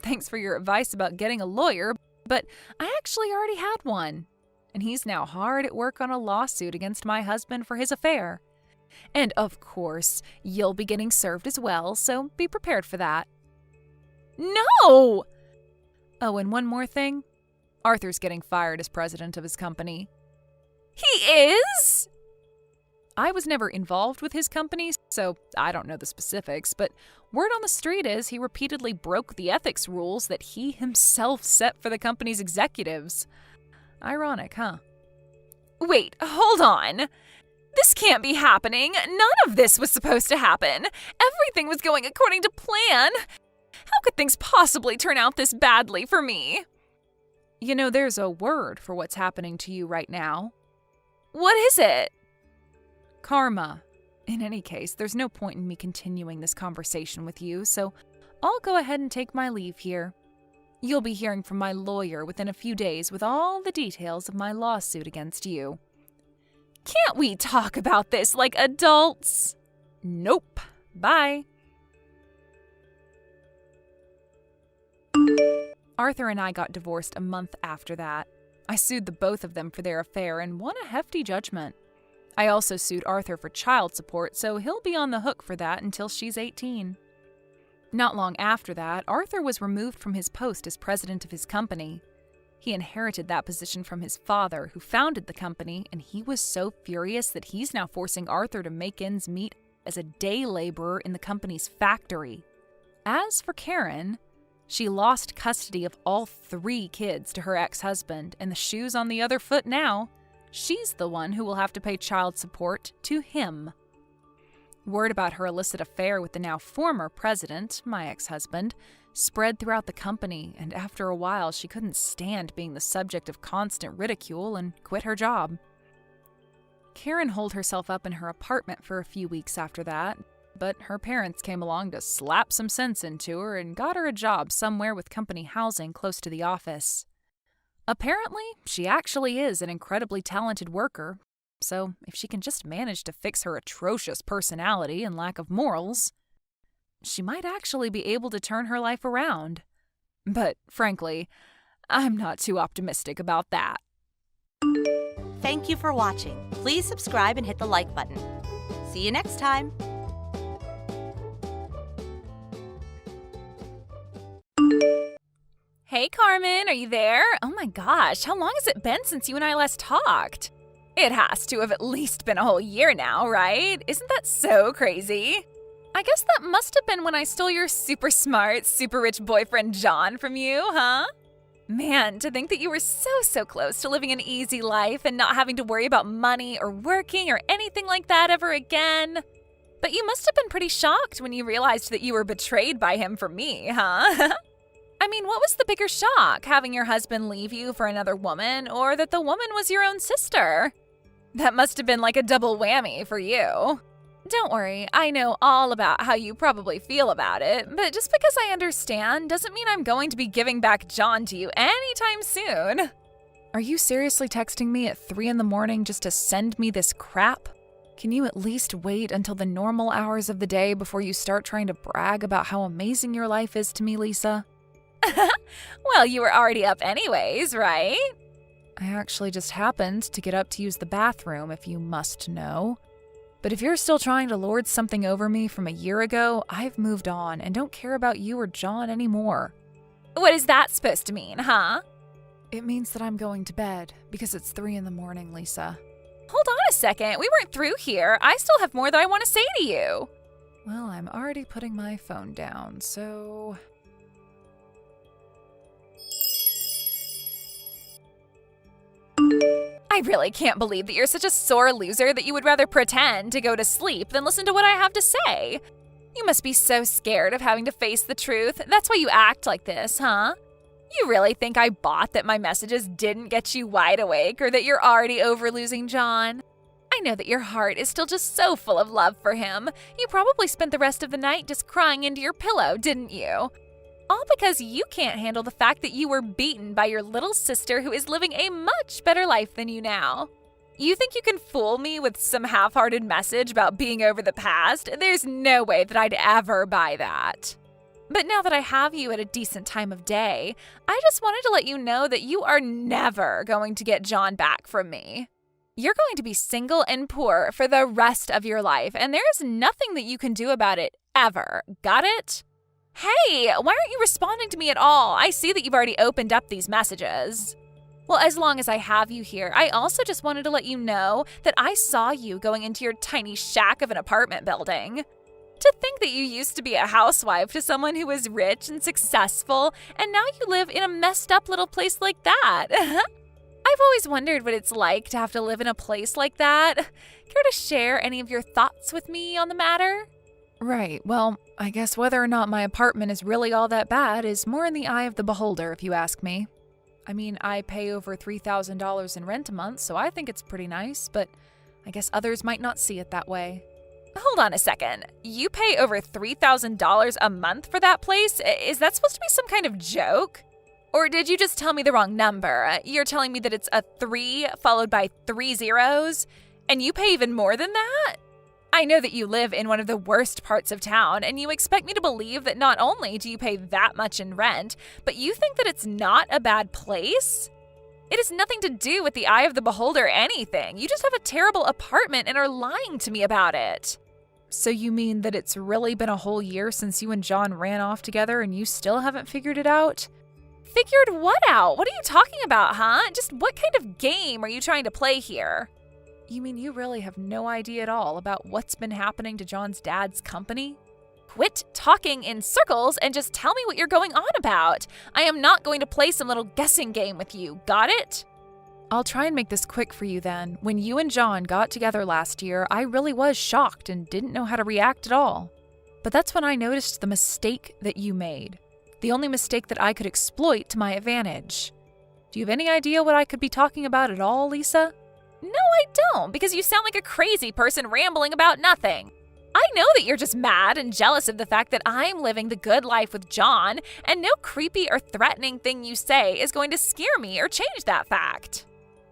Thanks for your advice about getting a lawyer, but I actually already had one. And he's now hard at work on a lawsuit against my husband for his affair. And of course, you'll be getting served as well, so be prepared for that. No! Oh, and one more thing. Arthur's getting fired as president of his company. He is? I was never involved with his company, so I don't know the specifics, but word on the street is he repeatedly broke the ethics rules that he himself set for the company's executives. Ironic, huh? Wait, hold on. This can't be happening. None of this was supposed to happen. Everything was going according to plan. How could things possibly turn out this badly for me? You know, there's a word for what's happening to you right now. What is it? Karma. In any case, there's no point in me continuing this conversation with you, so I'll go ahead and take my leave here. You'll be hearing from my lawyer within a few days with all the details of my lawsuit against you. Can't we talk about this like adults? Nope. Bye. Arthur and I got divorced a month after that. I sued the both of them for their affair and won a hefty judgment. I also sued Arthur for child support, so he'll be on the hook for that until she's 18. Not long after that, Arthur was removed from his post as president of his company. He inherited that position from his father, who founded the company, and he was so furious that he's now forcing Arthur to make ends meet as a day laborer in the company's factory. As for Karen, she lost custody of all 3 kids to her ex-husband, and the shoe's on the other foot now. She's the one who will have to pay child support to him. Word about her illicit affair with the now former president, my ex-husband, spread throughout the company, and after a while she couldn't stand being the subject of constant ridicule and quit her job. Karen holed herself up in her apartment for a few weeks after that, but her parents came along to slap some sense into her and got her a job somewhere with company housing close to the office. Apparently, she actually is an incredibly talented worker, so if she can just manage to fix her atrocious personality and lack of morals, she might actually be able to turn her life around. But frankly, I'm not too optimistic about that. Thank you for watching. Please subscribe and hit the like button. See you next time. Hey, Carmen, are you there? Oh my gosh, how long has it been since you and I last talked? It has to have at least been a whole year now, right? Isn't that so crazy? I guess that must have been when I stole your super smart, super rich boyfriend John from you, huh? Man, to think that you were so close to living an easy life and not having to worry about money or working or anything like that ever again. But you must have been pretty shocked when you realized that you were betrayed by him for me, huh? I mean, what was the bigger shock, having your husband leave you for another woman, or that the woman was your own sister? That must have been like a double whammy for you. Don't worry, I know all about how you probably feel about it, but just because I understand doesn't mean I'm going to be giving back John to you anytime soon. Are you seriously texting me at 3 a.m. just to send me this crap? Can you at least wait until the normal hours of the day before you start trying to brag about how amazing your life is to me, Lisa? Well, you were already up anyways, right? I actually just happened to get up to use the bathroom, if you must know. But if you're still trying to lord something over me from a year ago, I've moved on and don't care about you or John anymore. What is that supposed to mean, huh? It means that I'm going to bed, because it's 3 a.m, Lisa. Hold on a second, we weren't through here. I still have more that I want to say to you. Well, I'm already putting my phone down, so... I really can't believe that you're such a sore loser that you would rather pretend to go to sleep than listen to what I have to say. You must be so scared of having to face the truth. That's why you act like this, huh? You really think I bought that my messages didn't get you wide awake or that you're already over losing John? I know that your heart is still just so full of love for him. You probably spent the rest of the night just crying into your pillow, didn't you? All because you can't handle the fact that you were beaten by your little sister who is living a much better life than you now. You think you can fool me with some half-hearted message about being over the past? There's no way that I'd ever buy that. But now that I have you at a decent time of day, I just wanted to let you know that you are never going to get John back from me. You're going to be single and poor for the rest of your life, and there is nothing that you can do about it, ever. Got it? Hey, why aren't you responding to me at all? I see that you've already opened up these messages. Well, as long as I have you here, I also just wanted to let you know that I saw you going into your tiny shack of an apartment building. To think that you used to be a housewife to someone who was rich and successful, and now you live in a messed up little place like that. I've always wondered what it's like to have to live in a place like that. Care to share any of your thoughts with me on the matter? Right, well, I guess whether or not my apartment is really all that bad is more in the eye of the beholder, if you ask me. I mean, I pay over $3,000 in rent a month, so I think it's pretty nice, but I guess others might not see it that way. Hold on a second. You pay over $3,000 a month for that place? Is that supposed to be some kind of joke? Or did you just tell me the wrong number? You're telling me that it's a 3 followed by 3 zeros, and you pay even more than that? I know that you live in one of the worst parts of town, and you expect me to believe that not only do you pay that much in rent, but you think that it's not a bad place? It has nothing to do with the eye of the beholder or anything. You just have a terrible apartment and are lying to me about it. So you mean that it's really been a whole year since you and John ran off together and you still haven't figured it out? Figured what out? What are you talking about, huh? Just what kind of game are you trying to play here? You mean you really have no idea at all about what's been happening to John's dad's company? Quit talking in circles and just tell me what you're going on about. I am not going to play some little guessing game with you. Got it? I'll try and make this quick for you then. When you and John got together last year, I really was shocked and didn't know how to react at all. But that's when I noticed the mistake that you made. The only mistake that I could exploit to my advantage. Do you have any idea what I could be talking about at all, Lisa? No, I don't, because you sound like a crazy person rambling about nothing. I know that you're just mad and jealous of the fact that I'm living the good life with John, and no creepy or threatening thing you say is going to scare me or change that fact.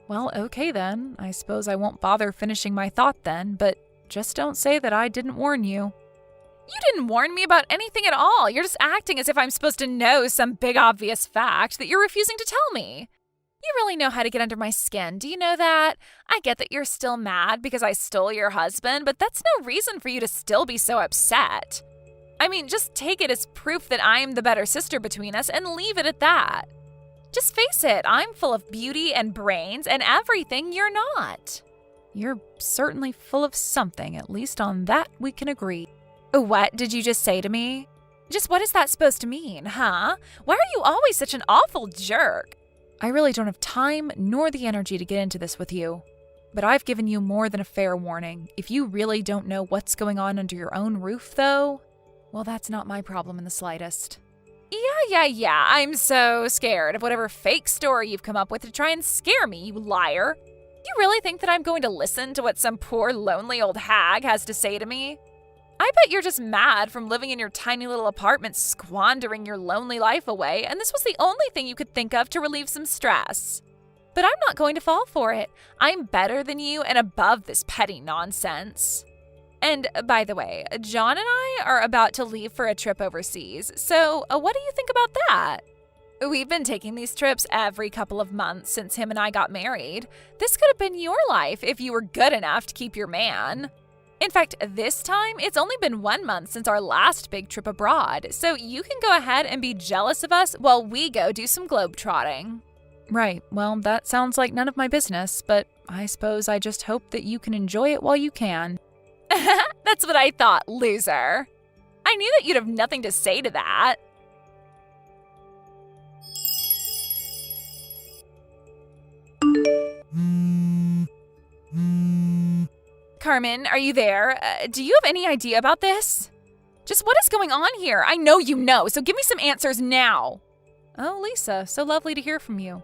Well, okay then. I suppose I won't bother finishing my thought then, but just don't say that I didn't warn you. You didn't warn me about anything at all. You're just acting as if I'm supposed to know some big obvious fact that you're refusing to tell me. You really know how to get under my skin, do you know that? I get that you're still mad because I stole your husband, but that's no reason for you to still be so upset. I mean, just take it as proof that I'm the better sister between us and leave it at that. Just face it, I'm full of beauty and brains and everything you're not. You're certainly full of something, at least on that we can agree. What did you just say to me? Just what is that supposed to mean, huh? Why are you always such an awful jerk? I really don't have time nor the energy to get into this with you. But I've given you more than a fair warning. If you really don't know what's going on under your own roof, though, well, that's not my problem in the slightest. Yeah. I'm so scared of whatever fake story you've come up with to try and scare me, you liar. You really think that I'm going to listen to what some poor, lonely old hag has to say to me? I bet you're just mad from living in your tiny little apartment, squandering your lonely life away, and this was the only thing you could think of to relieve some stress. But I'm not going to fall for it. I'm better than you and above this petty nonsense. And by the way, John and I are about to leave for a trip overseas, so what do you think about that? We've been taking these trips every couple of months since him and I got married. This could have been your life if you were good enough to keep your man. In fact, this time, it's only been 1 month since our last big trip abroad, so you can go ahead and be jealous of us while we go do some globetrotting. Right, well, that sounds like none of my business, but I suppose I just hope that you can enjoy it while you can. That's what I thought, loser. I knew that you'd have nothing to say to that. Carmen, are you there? Do you have any idea about this? Just what is going on here? I know you know, so give me some answers now. Oh, Lisa, so lovely to hear from you.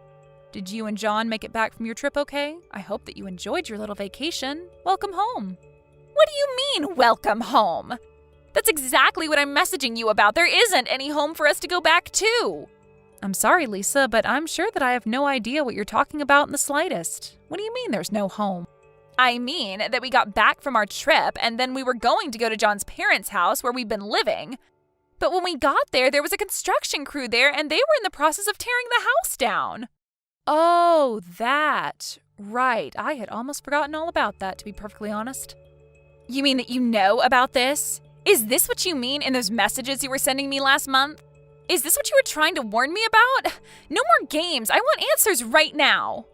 Did you and John make it back from your trip okay? I hope that you enjoyed your little vacation. Welcome home. What do you mean, welcome home? That's exactly what I'm messaging you about. There isn't any home for us to go back to. I'm sorry, Lisa, but I'm sure that I have no idea what you're talking about in the slightest. What do you mean there's no home? I mean that we got back from our trip and then we were going to go to John's parents' house where we've been living. But when we got there, there was a construction crew there and they were in the process of tearing the house down. Oh, that. Right. I had almost forgotten all about that, to be perfectly honest. You mean that you know about this? Is this what you mean in those messages you were sending me last month? Is this what you were trying to warn me about? No more games. I want answers right now.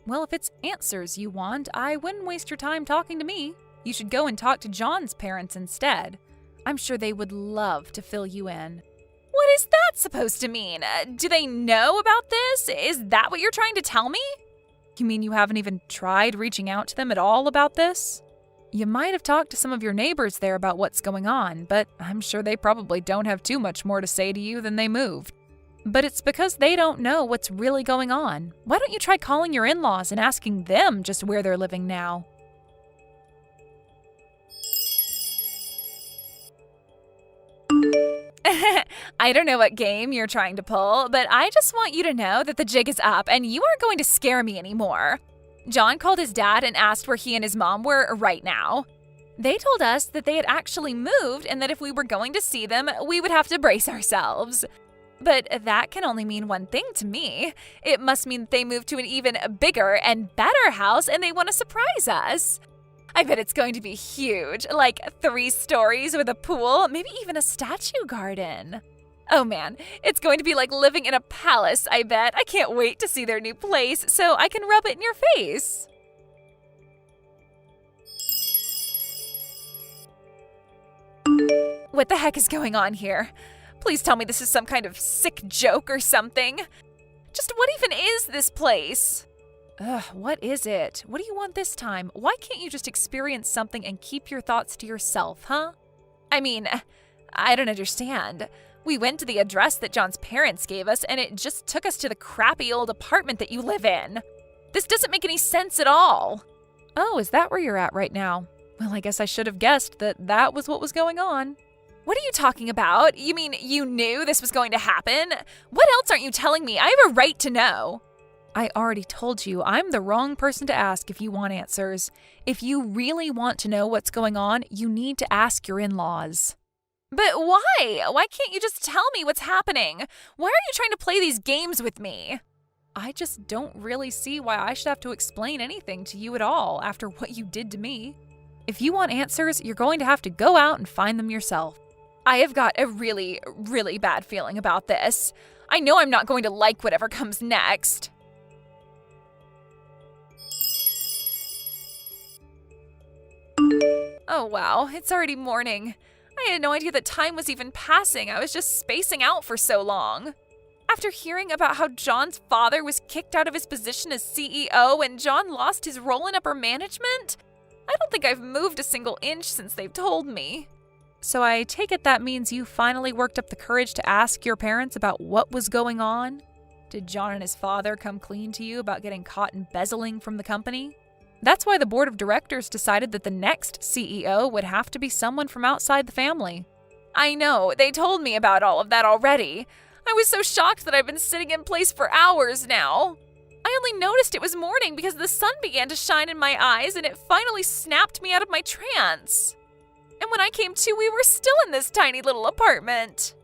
Well, if it's answers you want, I wouldn't waste your time talking to me. You should go and talk to John's parents instead. I'm sure they would love to fill you in. What is that supposed to mean? Do they know about this? Is that what you're trying to tell me? You mean you haven't even tried reaching out to them at all about this? You might have talked to some of your neighbors there about what's going on, but I'm sure they probably don't have too much more to say to you than they moved. But it's because they don't know what's really going on. Why don't you try calling your in-laws and asking them just where they're living now? I don't know what game you're trying to pull, but I just want you to know that the jig is up and you aren't going to scare me anymore. John called his dad and asked where he and his mom were right now. They told us that they had actually moved and that if we were going to see them, we would have to brace ourselves. But that can only mean one thing to me. It must mean that they moved to an even bigger and better house and they want to surprise us. I bet it's going to be huge, like 3 stories with a pool, maybe even a statue garden. Oh man, it's going to be like living in a palace, I bet. I can't wait to see their new place so I can rub it in your face. What the heck is going on here? Please tell me this is some kind of sick joke or something. Just what even is this place? Ugh, what is it? What do you want this time? Why can't you just experience something and keep your thoughts to yourself, huh? I mean, I don't understand. We went to the address that John's parents gave us, and it just took us to the crappy old apartment that you live in. This doesn't make any sense at all. Oh, is that where you're at right now? Well, I guess I should have guessed that that was what was going on. What are you talking about? You mean you knew this was going to happen? What else aren't you telling me? I have a right to know. I already told you I'm the wrong person to ask if you want answers. If you really want to know what's going on, you need to ask your in-laws. But why? Why can't you just tell me what's happening? Why are you trying to play these games with me? I just don't really see why I should have to explain anything to you at all after what you did to me. If you want answers, you're going to have to go out and find them yourself. I have got a really, really bad feeling about this. I know I'm not going to like whatever comes next. Oh wow, it's already morning. I had no idea that time was even passing. I was just spacing out for so long. After hearing about how John's father was kicked out of his position as CEO and John lost his role in upper management, I don't think I've moved a single inch since they've told me. So I take it that means you finally worked up the courage to ask your parents about what was going on? Did John and his father come clean to you about getting caught embezzling from the company? That's why the board of directors decided that the next CEO would have to be someone from outside the family. I know, they told me about all of that already. I was so shocked that I've been sitting in place for hours now. I only noticed it was morning because the sun began to shine in my eyes and it finally snapped me out of my trance. And when I came to, we were still in this tiny little apartment.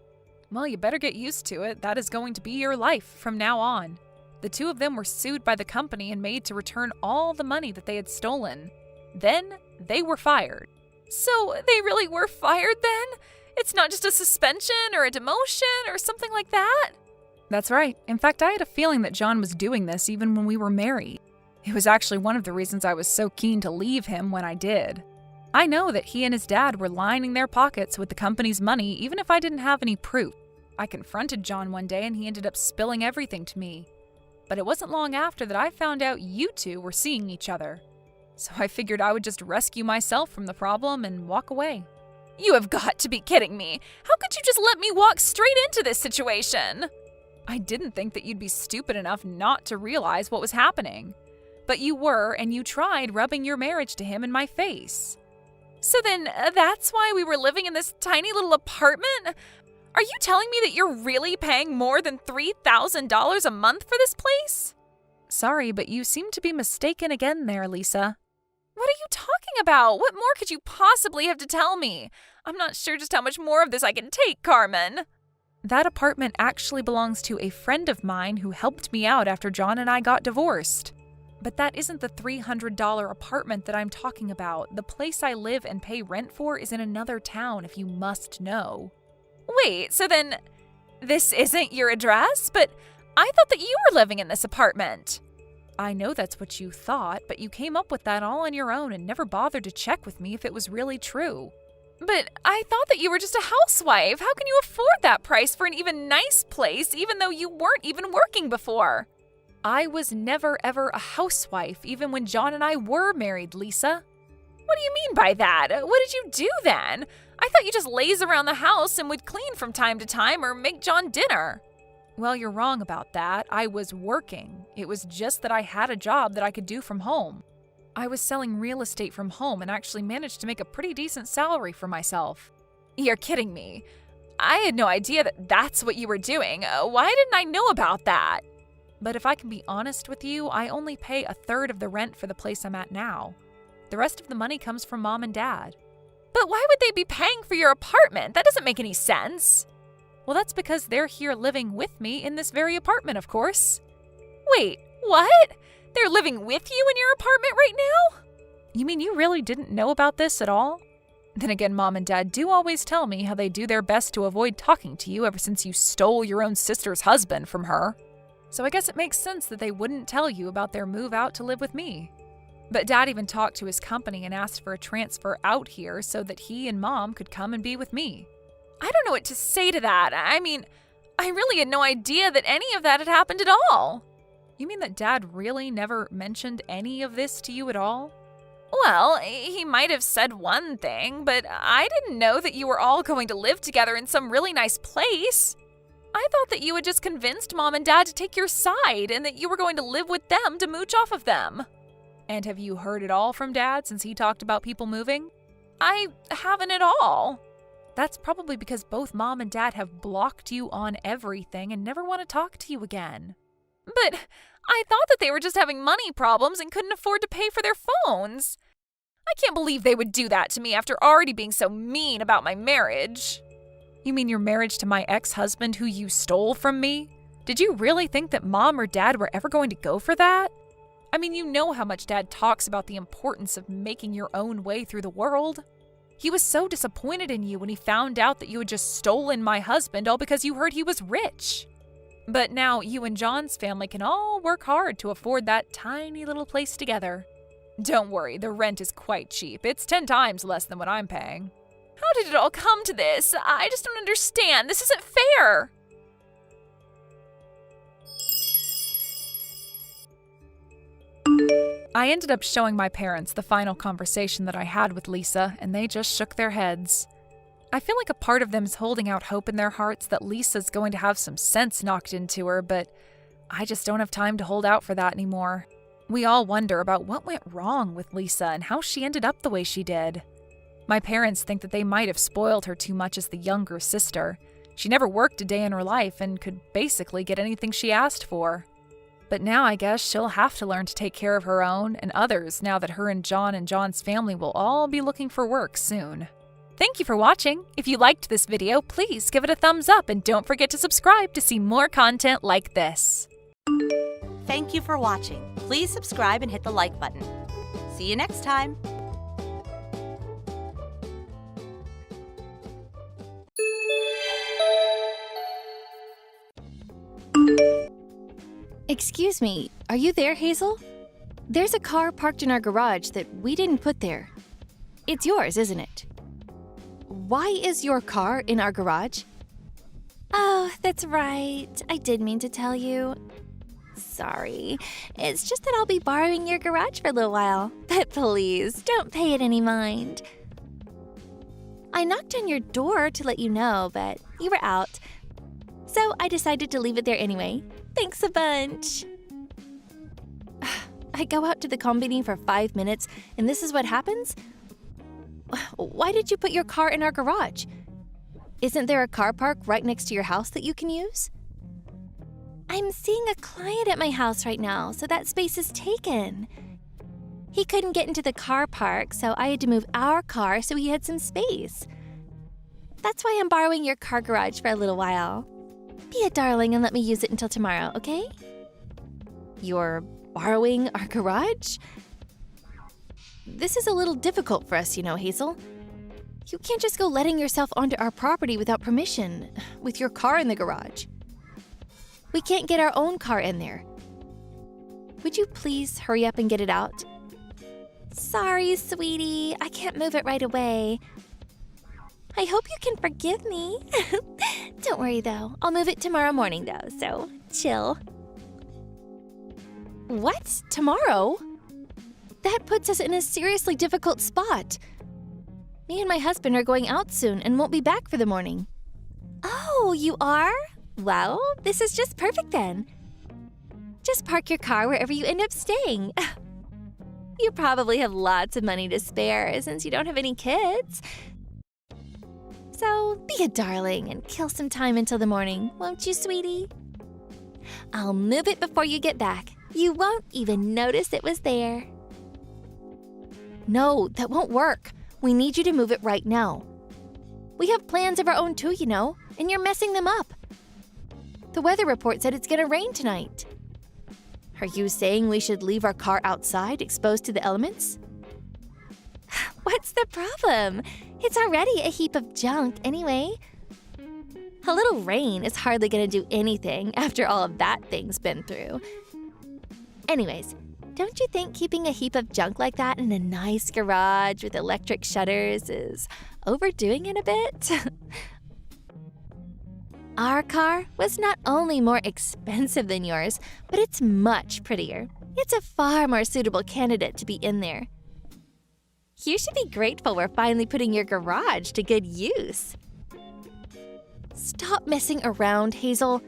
Well, you better get used to it. That is going to be your life from now on. The 2 of them were sued by the company and made to return all the money that they had stolen. Then they were fired. So they really were fired then? It's not just a suspension or a demotion or something like that? That's right. In fact, I had a feeling that John was doing this even when we were married. It was actually one of the reasons I was so keen to leave him when I did. I know that he and his dad were lining their pockets with the company's money even if I didn't have any proof. I confronted John one day and he ended up spilling everything to me. But it wasn't long after that I found out you 2 were seeing each other. So I figured I would just rescue myself from the problem and walk away. You have got to be kidding me. How could you just let me walk straight into this situation? I didn't think that you'd be stupid enough not to realize what was happening. But you were, and you tried rubbing your marriage to him in my face. So then that's why we were living in this tiny little apartment? Are you telling me that you're really paying more than $3,000 a month for this place? Sorry, but you seem to be mistaken again there, Lisa. What are you talking about? What more could you possibly have to tell me? I'm not sure just how much more of this I can take, Carmen. That apartment actually belongs to a friend of mine who helped me out after John and I got divorced. But that isn't the $300 apartment that I'm talking about. The place I live and pay rent for is in another town, if you must know. Wait, so then This isn't your address, but I thought that you were living in this apartment. I know that's what you thought, but you came up with that all on your own and never bothered to check with me if it was really true. But I thought that you were just a housewife. How can you afford that price for an even nice place, even though you weren't even working before? I was never ever a housewife, even when John and I were married, Lisa. What do you mean by that? What did you do then? I thought you just laze around the house and would clean from time to time or make John dinner. Well, you're wrong about that. I was working. It was just that I had a job that I could do from home. I was selling real estate from home and actually managed to make a pretty decent salary for myself. You're kidding me. I had no idea that that's what you were doing. Why didn't I know about that? But if I can be honest with you, I only pay a third of the rent for the place I'm at now. The rest of the money comes from Mom and Dad. But why would they be paying for your apartment? That doesn't make any sense. Well, that's because they're here living with me in this very apartment, of course. Wait, what? They're living with you in your apartment right now? You mean you really didn't know about this at all? Then again, Mom and Dad do always tell me how they do their best to avoid talking to you ever since you stole your own sister's husband from her. So I guess it makes sense that they wouldn't tell you about their move out to live with me. But Dad even talked to his company and asked for a transfer out here so that he and Mom could come and be with me. I don't know what to say to that. I mean, I really had no idea that any of that had happened at all. You mean that Dad really never mentioned any of this to you at all? Well, he might have said one thing, but I didn't know that you were all going to live together in some really nice place. I thought that you had just convinced Mom and Dad to take your side and that you were going to live with them to mooch off of them. And have you heard it all from Dad since he talked about people moving? I haven't at all. That's probably because both Mom and Dad have blocked you on everything and never want to talk to you again. But I thought that they were just having money problems and couldn't afford to pay for their phones. I can't believe they would do that to me after already being so mean about my marriage. You mean your marriage to my ex-husband who you stole from me? Did you really think that Mom or Dad were ever going to go for that? I mean, you know how much Dad talks about the importance of making your own way through the world. He was so disappointed in you when he found out that you had just stolen my husband all because you heard he was rich. But now you and John's family can all work hard to afford that tiny little place together. Don't worry, the rent is quite cheap. It's 10 times less than what I'm paying. How did it all come to this? I just don't understand. This isn't fair. I ended up showing my parents the final conversation that I had with Lisa, and they just shook their heads. I feel like a part of them is holding out hope in their hearts that Lisa's going to have some sense knocked into her, but I just don't have time to hold out for that anymore. We all wonder about what went wrong with Lisa and how she ended up the way she did. My parents think that they might have spoiled her too much as the younger sister. She never worked a day in her life and could basically get anything she asked for. But now I guess she'll have to learn to take care of her own and others now that her and John's family will all be looking for work soon. Thank you for watching. If you liked this video, please give it a thumbs up and don't forget to subscribe to see more content like this. Thank you for watching. Please subscribe and hit the like button. See you next time. Excuse me, are you there, Hazel? There's a car parked in our garage that we didn't put there. It's yours, isn't it? Why is your car in our garage? Oh, that's right. I did mean to tell you. Sorry. It's just that I'll be borrowing your garage for a little while. But please, don't pay it any mind. I knocked on your door to let you know, but you were out. So I decided to leave it there anyway. Thanks a bunch. I go out to the combini for 5 minutes, and this is what happens? Why did you put your car in our garage? Isn't there a car park right next to your house that you can use? I'm seeing a client at my house right now, so that space is taken. He couldn't get into the car park, so I had to move our car so he had some space. That's why I'm borrowing your car garage for a little while. Be a darling and let me use it until tomorrow, okay? You're borrowing our garage? This is a little difficult for us, you know, Hazel. You can't just go letting yourself onto our property without permission, with your car in the garage. We can't get our own car in there. Would you please hurry up and get it out? Sorry, sweetie. I can't move it right away. I hope you can forgive me. Don't worry, though. I'll move it tomorrow morning, though, so chill. What? Tomorrow? That puts us in a seriously difficult spot. Me and my husband are going out soon and won't be back for the morning. Oh, you are? Well, this is just perfect then. Just park your car wherever you end up staying. You probably have lots of money to spare since you don't have any kids. So be a darling and kill some time until the morning, won't you, sweetie? I'll move it before you get back. You won't even notice it was there. No, that won't work. We need you to move it right now. We have plans of our own too, you know, and you're messing them up. The weather report said it's gonna rain tonight. Are you saying we should leave our car outside, exposed to the elements? What's the problem? It's already a heap of junk anyway. A little rain is hardly gonna do anything after all of that thing's been through. Anyways, don't you think keeping a heap of junk like that in a nice garage with electric shutters is overdoing it a bit? Our car was not only more expensive than yours, but it's much prettier. It's a far more suitable candidate to be in there. You should be grateful we're finally putting your garage to good use. Stop messing around, Hazel.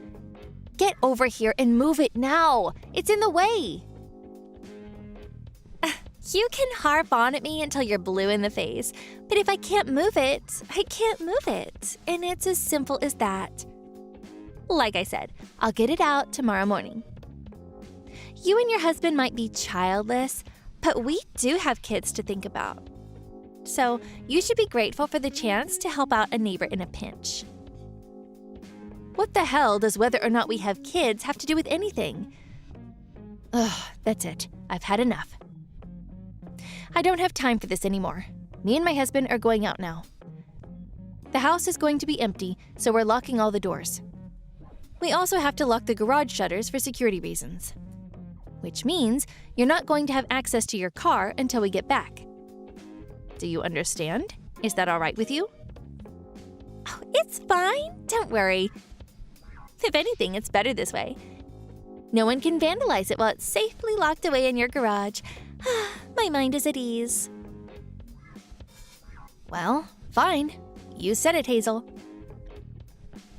Get over here and move it now. It's in the way. You can harp on at me until you're blue in the face, but if I can't move it, I can't move it. And it's as simple as that. Like I said, I'll get it out tomorrow morning. You and your husband might be childless, but we do have kids to think about. So you should be grateful for the chance to help out a neighbor in a pinch. What the hell does whether or not we have kids have to do with anything? Ugh, that's it. I've had enough. I don't have time for this anymore. Me and my husband are going out now. The house is going to be empty, so we're locking all the doors. We also have to lock the garage shutters for security reasons. Which means you're not going to have access to your car until we get back. Do you understand? Is that all right with you? Oh, it's fine. Don't worry. If anything, it's better this way. No one can vandalize it while it's safely locked away in your garage. My mind is at ease. Well, fine. You said it, Hazel.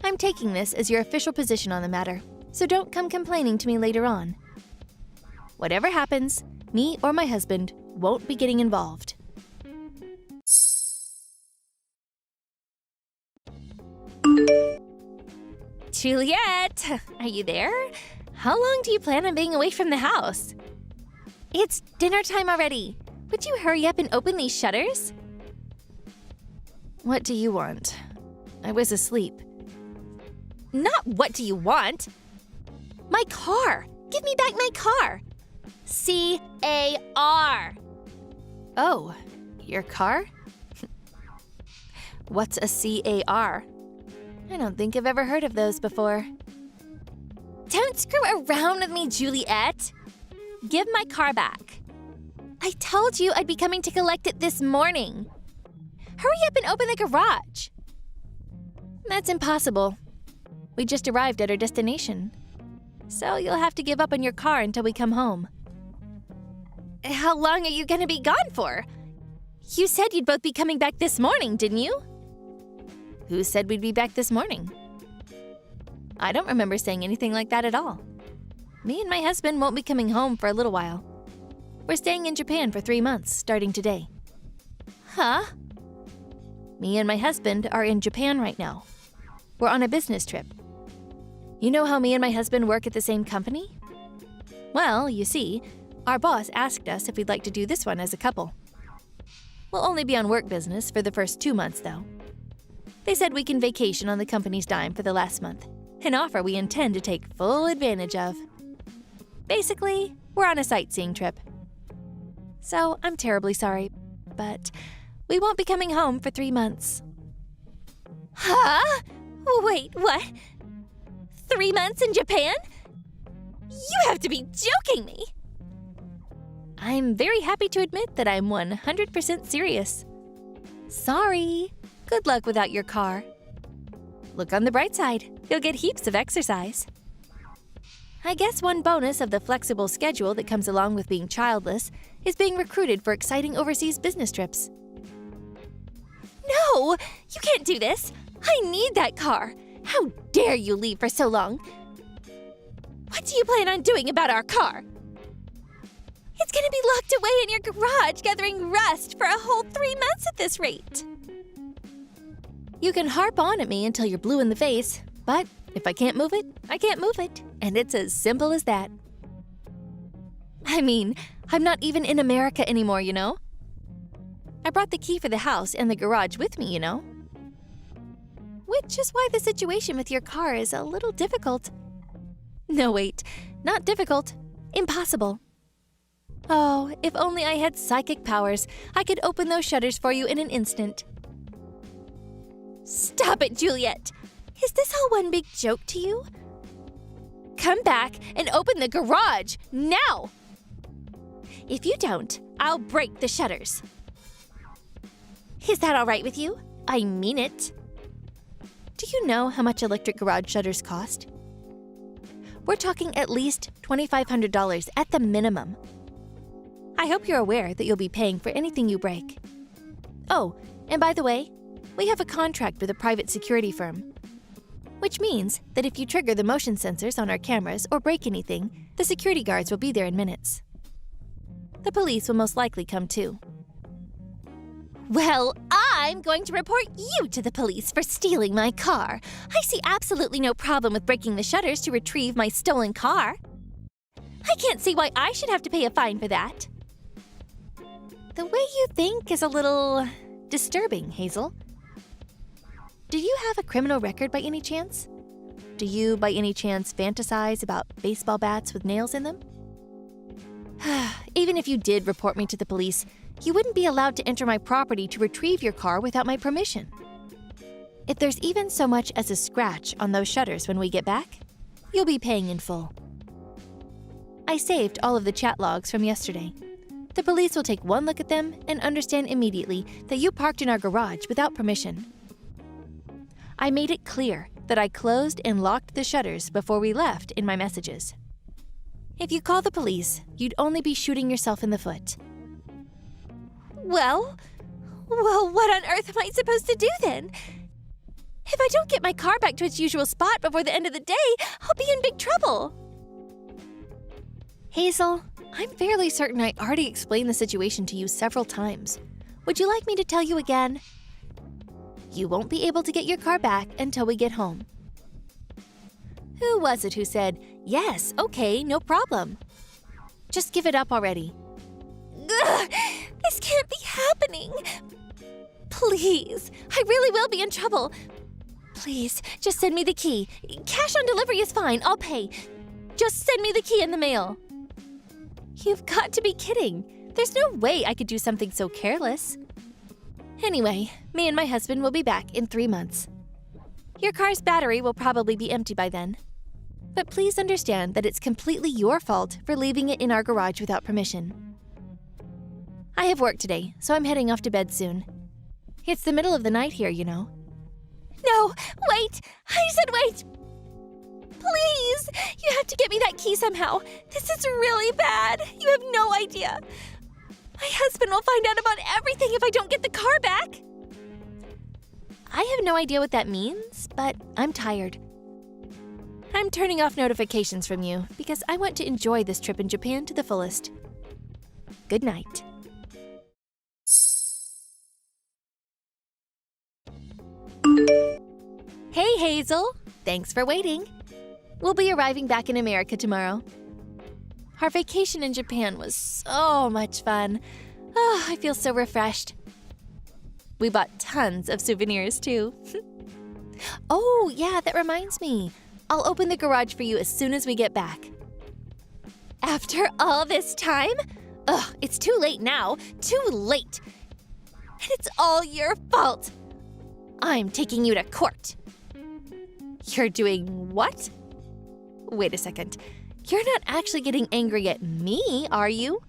I'm taking this as your official position on the matter, so don't come complaining to me later on. Whatever happens, me or my husband won't be getting involved. Juliet, are you there? How long do you plan on being away from the house? It's dinner time already. Would you hurry up and open these shutters? What do you want? I was asleep. Not what do you want? My car! Give me back my car! C-A-R! Oh, your car? What's a C-A-R? I don't think I've ever heard of those before. Don't screw around with me, Juliet! Give my car back. I told you I'd be coming to collect it this morning. Hurry up and open the garage. That's impossible. We just arrived at our destination. So you'll have to give up on your car until we come home. How long are you going to be gone for? You said you'd both be coming back this morning, didn't you? Who said we'd be back this morning? I don't remember saying anything like that at all. Me and my husband won't be coming home for a little while. We're staying in Japan for 3 months, starting today. Huh? Me and my husband are in Japan right now. We're on a business trip. You know how me and my husband work at the same company? Well, you see, our boss asked us if we'd like to do this one as a couple. We'll only be on work business for the first 2 months, though. They said we can vacation on the company's dime for the last month, an offer we intend to take full advantage of. Basically, we're on a sightseeing trip. So I'm terribly sorry, but We won't be coming home for 3 months. Huh? Wait, what? 3 months in Japan? You have to be joking me! I'm very happy to admit that I'm 100% serious. Sorry. Good luck without your car. Look on the bright side. You'll get heaps of exercise. I guess one bonus of the flexible schedule that comes along with being childless is being recruited for exciting overseas business trips. No! You can't do this! I need that car! How dare you leave for so long? What do you plan on doing about our car? It's gonna be locked away in your garage, gathering rust for a whole 3 months at this rate. You can harp on at me until you're blue in the face, but if I can't move it, I can't move it. And it's as simple as that. I mean, I'm not even in America anymore, you know? I brought the key for the house and the garage with me, you know? Which is why the situation with your car is a little difficult. No, wait, not difficult, impossible. Oh, if only I had psychic powers, I could open those shutters for you in an instant. Stop it, Juliet! Is this all one big joke to you? Come back and open the garage, now! If you don't, I'll break the shutters. Is that all right with you? I mean it. Do you know how much electric garage shutters cost? We're talking at least $2,500 at the minimum. I hope you're aware that you'll be paying for anything you break. Oh, and by the way, we have a contract with a private security firm, which means that if you trigger the motion sensors on our cameras or break anything, the security guards will be there in minutes. The police will most likely come too. Well, I'm going to report you to the police for stealing my car. I see absolutely no problem with breaking the shutters to retrieve my stolen car. I can't see why I should have to pay a fine for that. The way you think is a little disturbing, Hazel. Do you have a criminal record by any chance? Do you, by any chance, fantasize about baseball bats with nails in them? Even if you did report me to the police, you wouldn't be allowed to enter my property to retrieve your car without my permission. If there's even so much as a scratch on those shutters when we get back, you'll be paying in full. I saved all of the chat logs from yesterday. The police will take one look at them and understand immediately that you parked in our garage without permission. I made it clear that I closed and locked the shutters before we left in my messages. If you call the police, you'd only be shooting yourself in the foot. Well, what on earth am I supposed to do then? If I don't get my car back to its usual spot before the end of the day, I'll be in big trouble. Hazel, I'm fairly certain I already explained the situation to you several times. Would you like me to tell you again? You won't be able to get your car back until we get home. Who was it who said, yes, okay, no problem? Just give it up already. Ugh, this can't be happening. Please, I really will be in trouble. Please, just send me the key. Cash on delivery is fine, I'll pay. Just send me the key in the mail. You've got to be kidding. There's no way I could do something so careless. Anyway, me and my husband will be back in 3 months. Your car's battery will probably be empty by then. But please understand that it's completely your fault for leaving it in our garage without permission. I have work today, so I'm heading off to bed soon. It's the middle of the night here, you know. No, wait! I said wait! Please! You have to get me that key somehow. This is really bad. You have no idea. My husband will find out about everything if I don't get the car back. I have no idea what that means, but I'm tired. I'm turning off notifications from you because I want to enjoy this trip in Japan to the fullest. Good night. Hey, Hazel. Thanks for waiting. We'll be arriving back in America tomorrow. Our vacation in Japan was so much fun. Oh, I feel so refreshed. We bought tons of souvenirs, too. Oh, yeah, that reminds me. I'll open the garage for you as soon as we get back. After all this time? Ugh, it's too late now. Too late. And it's all your fault. I'm taking you to court. You're doing what? Wait a second. You're not actually getting angry at me, are you?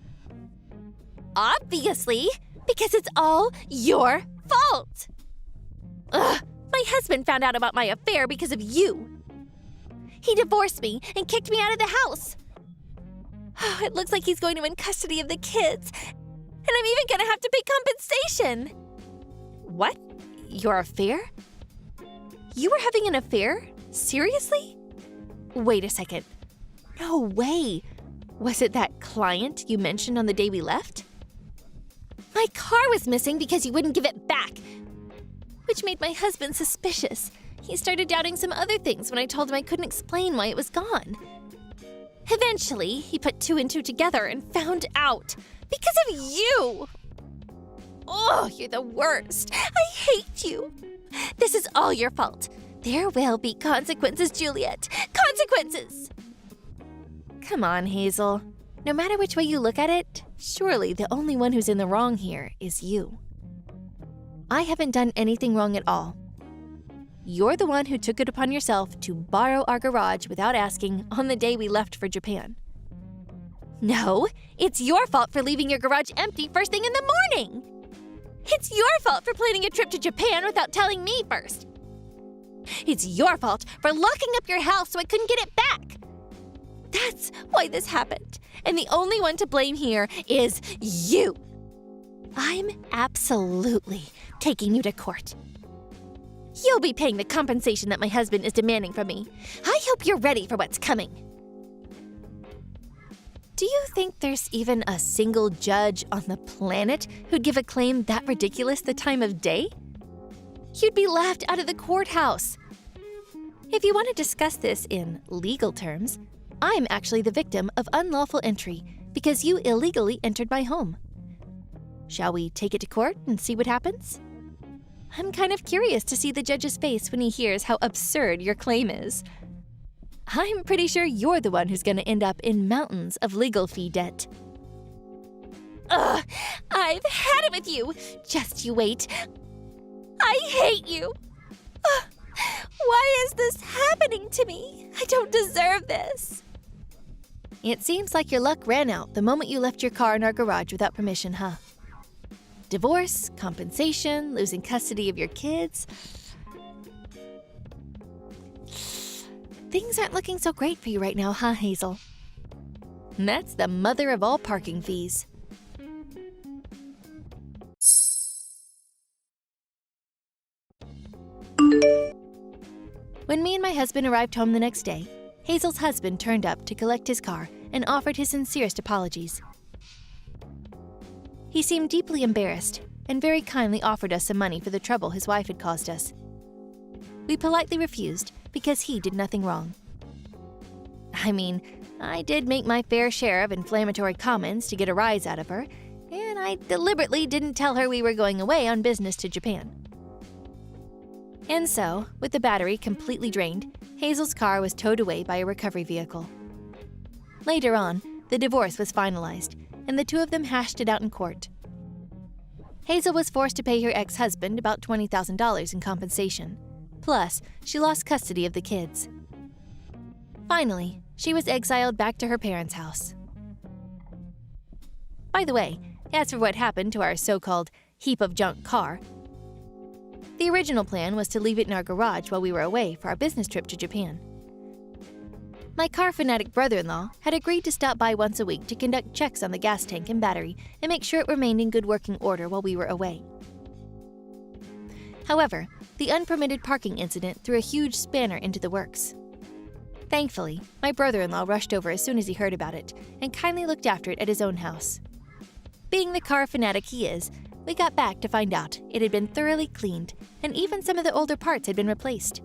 Obviously, because it's all your fault. Ugh, my husband found out about my affair because of you. He divorced me and kicked me out of the house. Oh, it looks like he's going to win custody of the kids. And I'm even going to have to pay compensation. What? Your affair? You were having an affair? Seriously? Wait a second. No way. Was it that client you mentioned on the day we left? My car was missing because you wouldn't give it back, which made my husband suspicious. He started doubting some other things when I told him I couldn't explain why it was gone. Eventually, he put two and two together and found out. Because of you! Oh, you're the worst. I hate you. This is all your fault. There will be consequences, Juliet. Consequences! Come on, Hazel. No matter which way you look at it, surely the only one who's in the wrong here is you. I haven't done anything wrong at all. You're the one who took it upon yourself to borrow our garage without asking on the day we left for Japan. No, it's your fault for leaving your garage empty first thing in the morning. It's your fault for planning a trip to Japan without telling me first. It's your fault for locking up your house so I couldn't get it back. That's why this happened. And the only one to blame here is you. I'm absolutely taking you to court. You'll be paying the compensation that my husband is demanding from me. I hope you're ready for what's coming. Do you think there's even a single judge on the planet who'd give a claim that ridiculous the time of day? You'd be laughed out of the courthouse. If you want to discuss this in legal terms, I'm actually the victim of unlawful entry because you illegally entered my home. Shall we take it to court and see what happens? I'm kind of curious to see the judge's face when he hears how absurd your claim is. I'm pretty sure you're the one who's going to end up in mountains of legal fee debt. Ugh, I've had it with you. Just you wait. I hate you. Ugh, why is this happening to me? I don't deserve this. It seems like your luck ran out the moment you left your car in our garage without permission, huh? Divorce, compensation, losing custody of your kids. Things aren't looking so great for you right now, huh, Hazel? And that's the mother of all parking fees. When me and my husband arrived home the next day, Hazel's husband turned up to collect his car and offered his sincerest apologies. He seemed deeply embarrassed and very kindly offered us some money for the trouble his wife had caused us. We politely refused because he did nothing wrong. I mean, I did make my fair share of inflammatory comments to get a rise out of her, and I deliberately didn't tell her we were going away on business to Japan. And so, with the battery completely drained, Hazel's car was towed away by a recovery vehicle. Later on, the divorce was finalized, and the two of them hashed it out in court. Hazel was forced to pay her ex-husband about $20,000 in compensation. Plus, she lost custody of the kids. Finally, she was exiled back to her parents' house. By the way, as for what happened to our so-called heap of junk car, the original plan was to leave it in our garage while we were away for our business trip to Japan. My car fanatic brother-in-law had agreed to stop by once a week to conduct checks on the gas tank and battery and make sure it remained in good working order while we were away. However, the unpermitted parking incident threw a huge spanner into the works. Thankfully, my brother-in-law rushed over as soon as he heard about it and kindly looked after it at his own house. Being the car fanatic he is, we got back to find out it had been thoroughly cleaned and even some of the older parts had been replaced.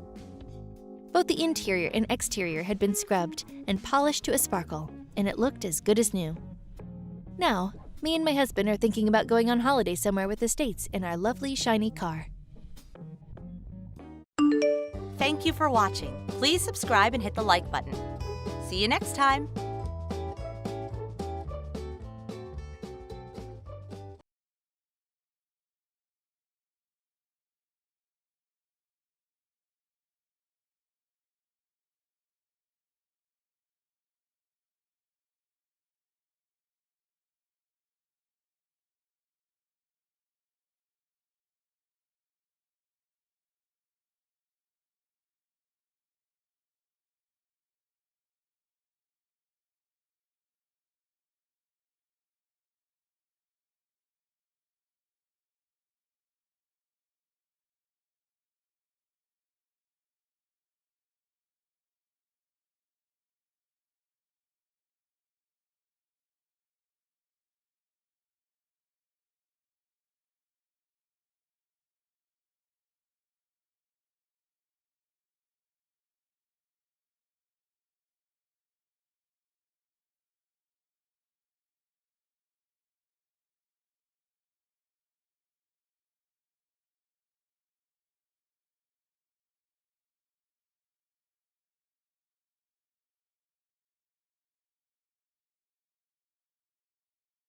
Both the interior and exterior had been scrubbed and polished to a sparkle, and it looked as good as new. Now, me and my husband are thinking about going on holiday somewhere with the States in our lovely, shiny car. Thank you for watching. Please subscribe and hit the like button. See you next time.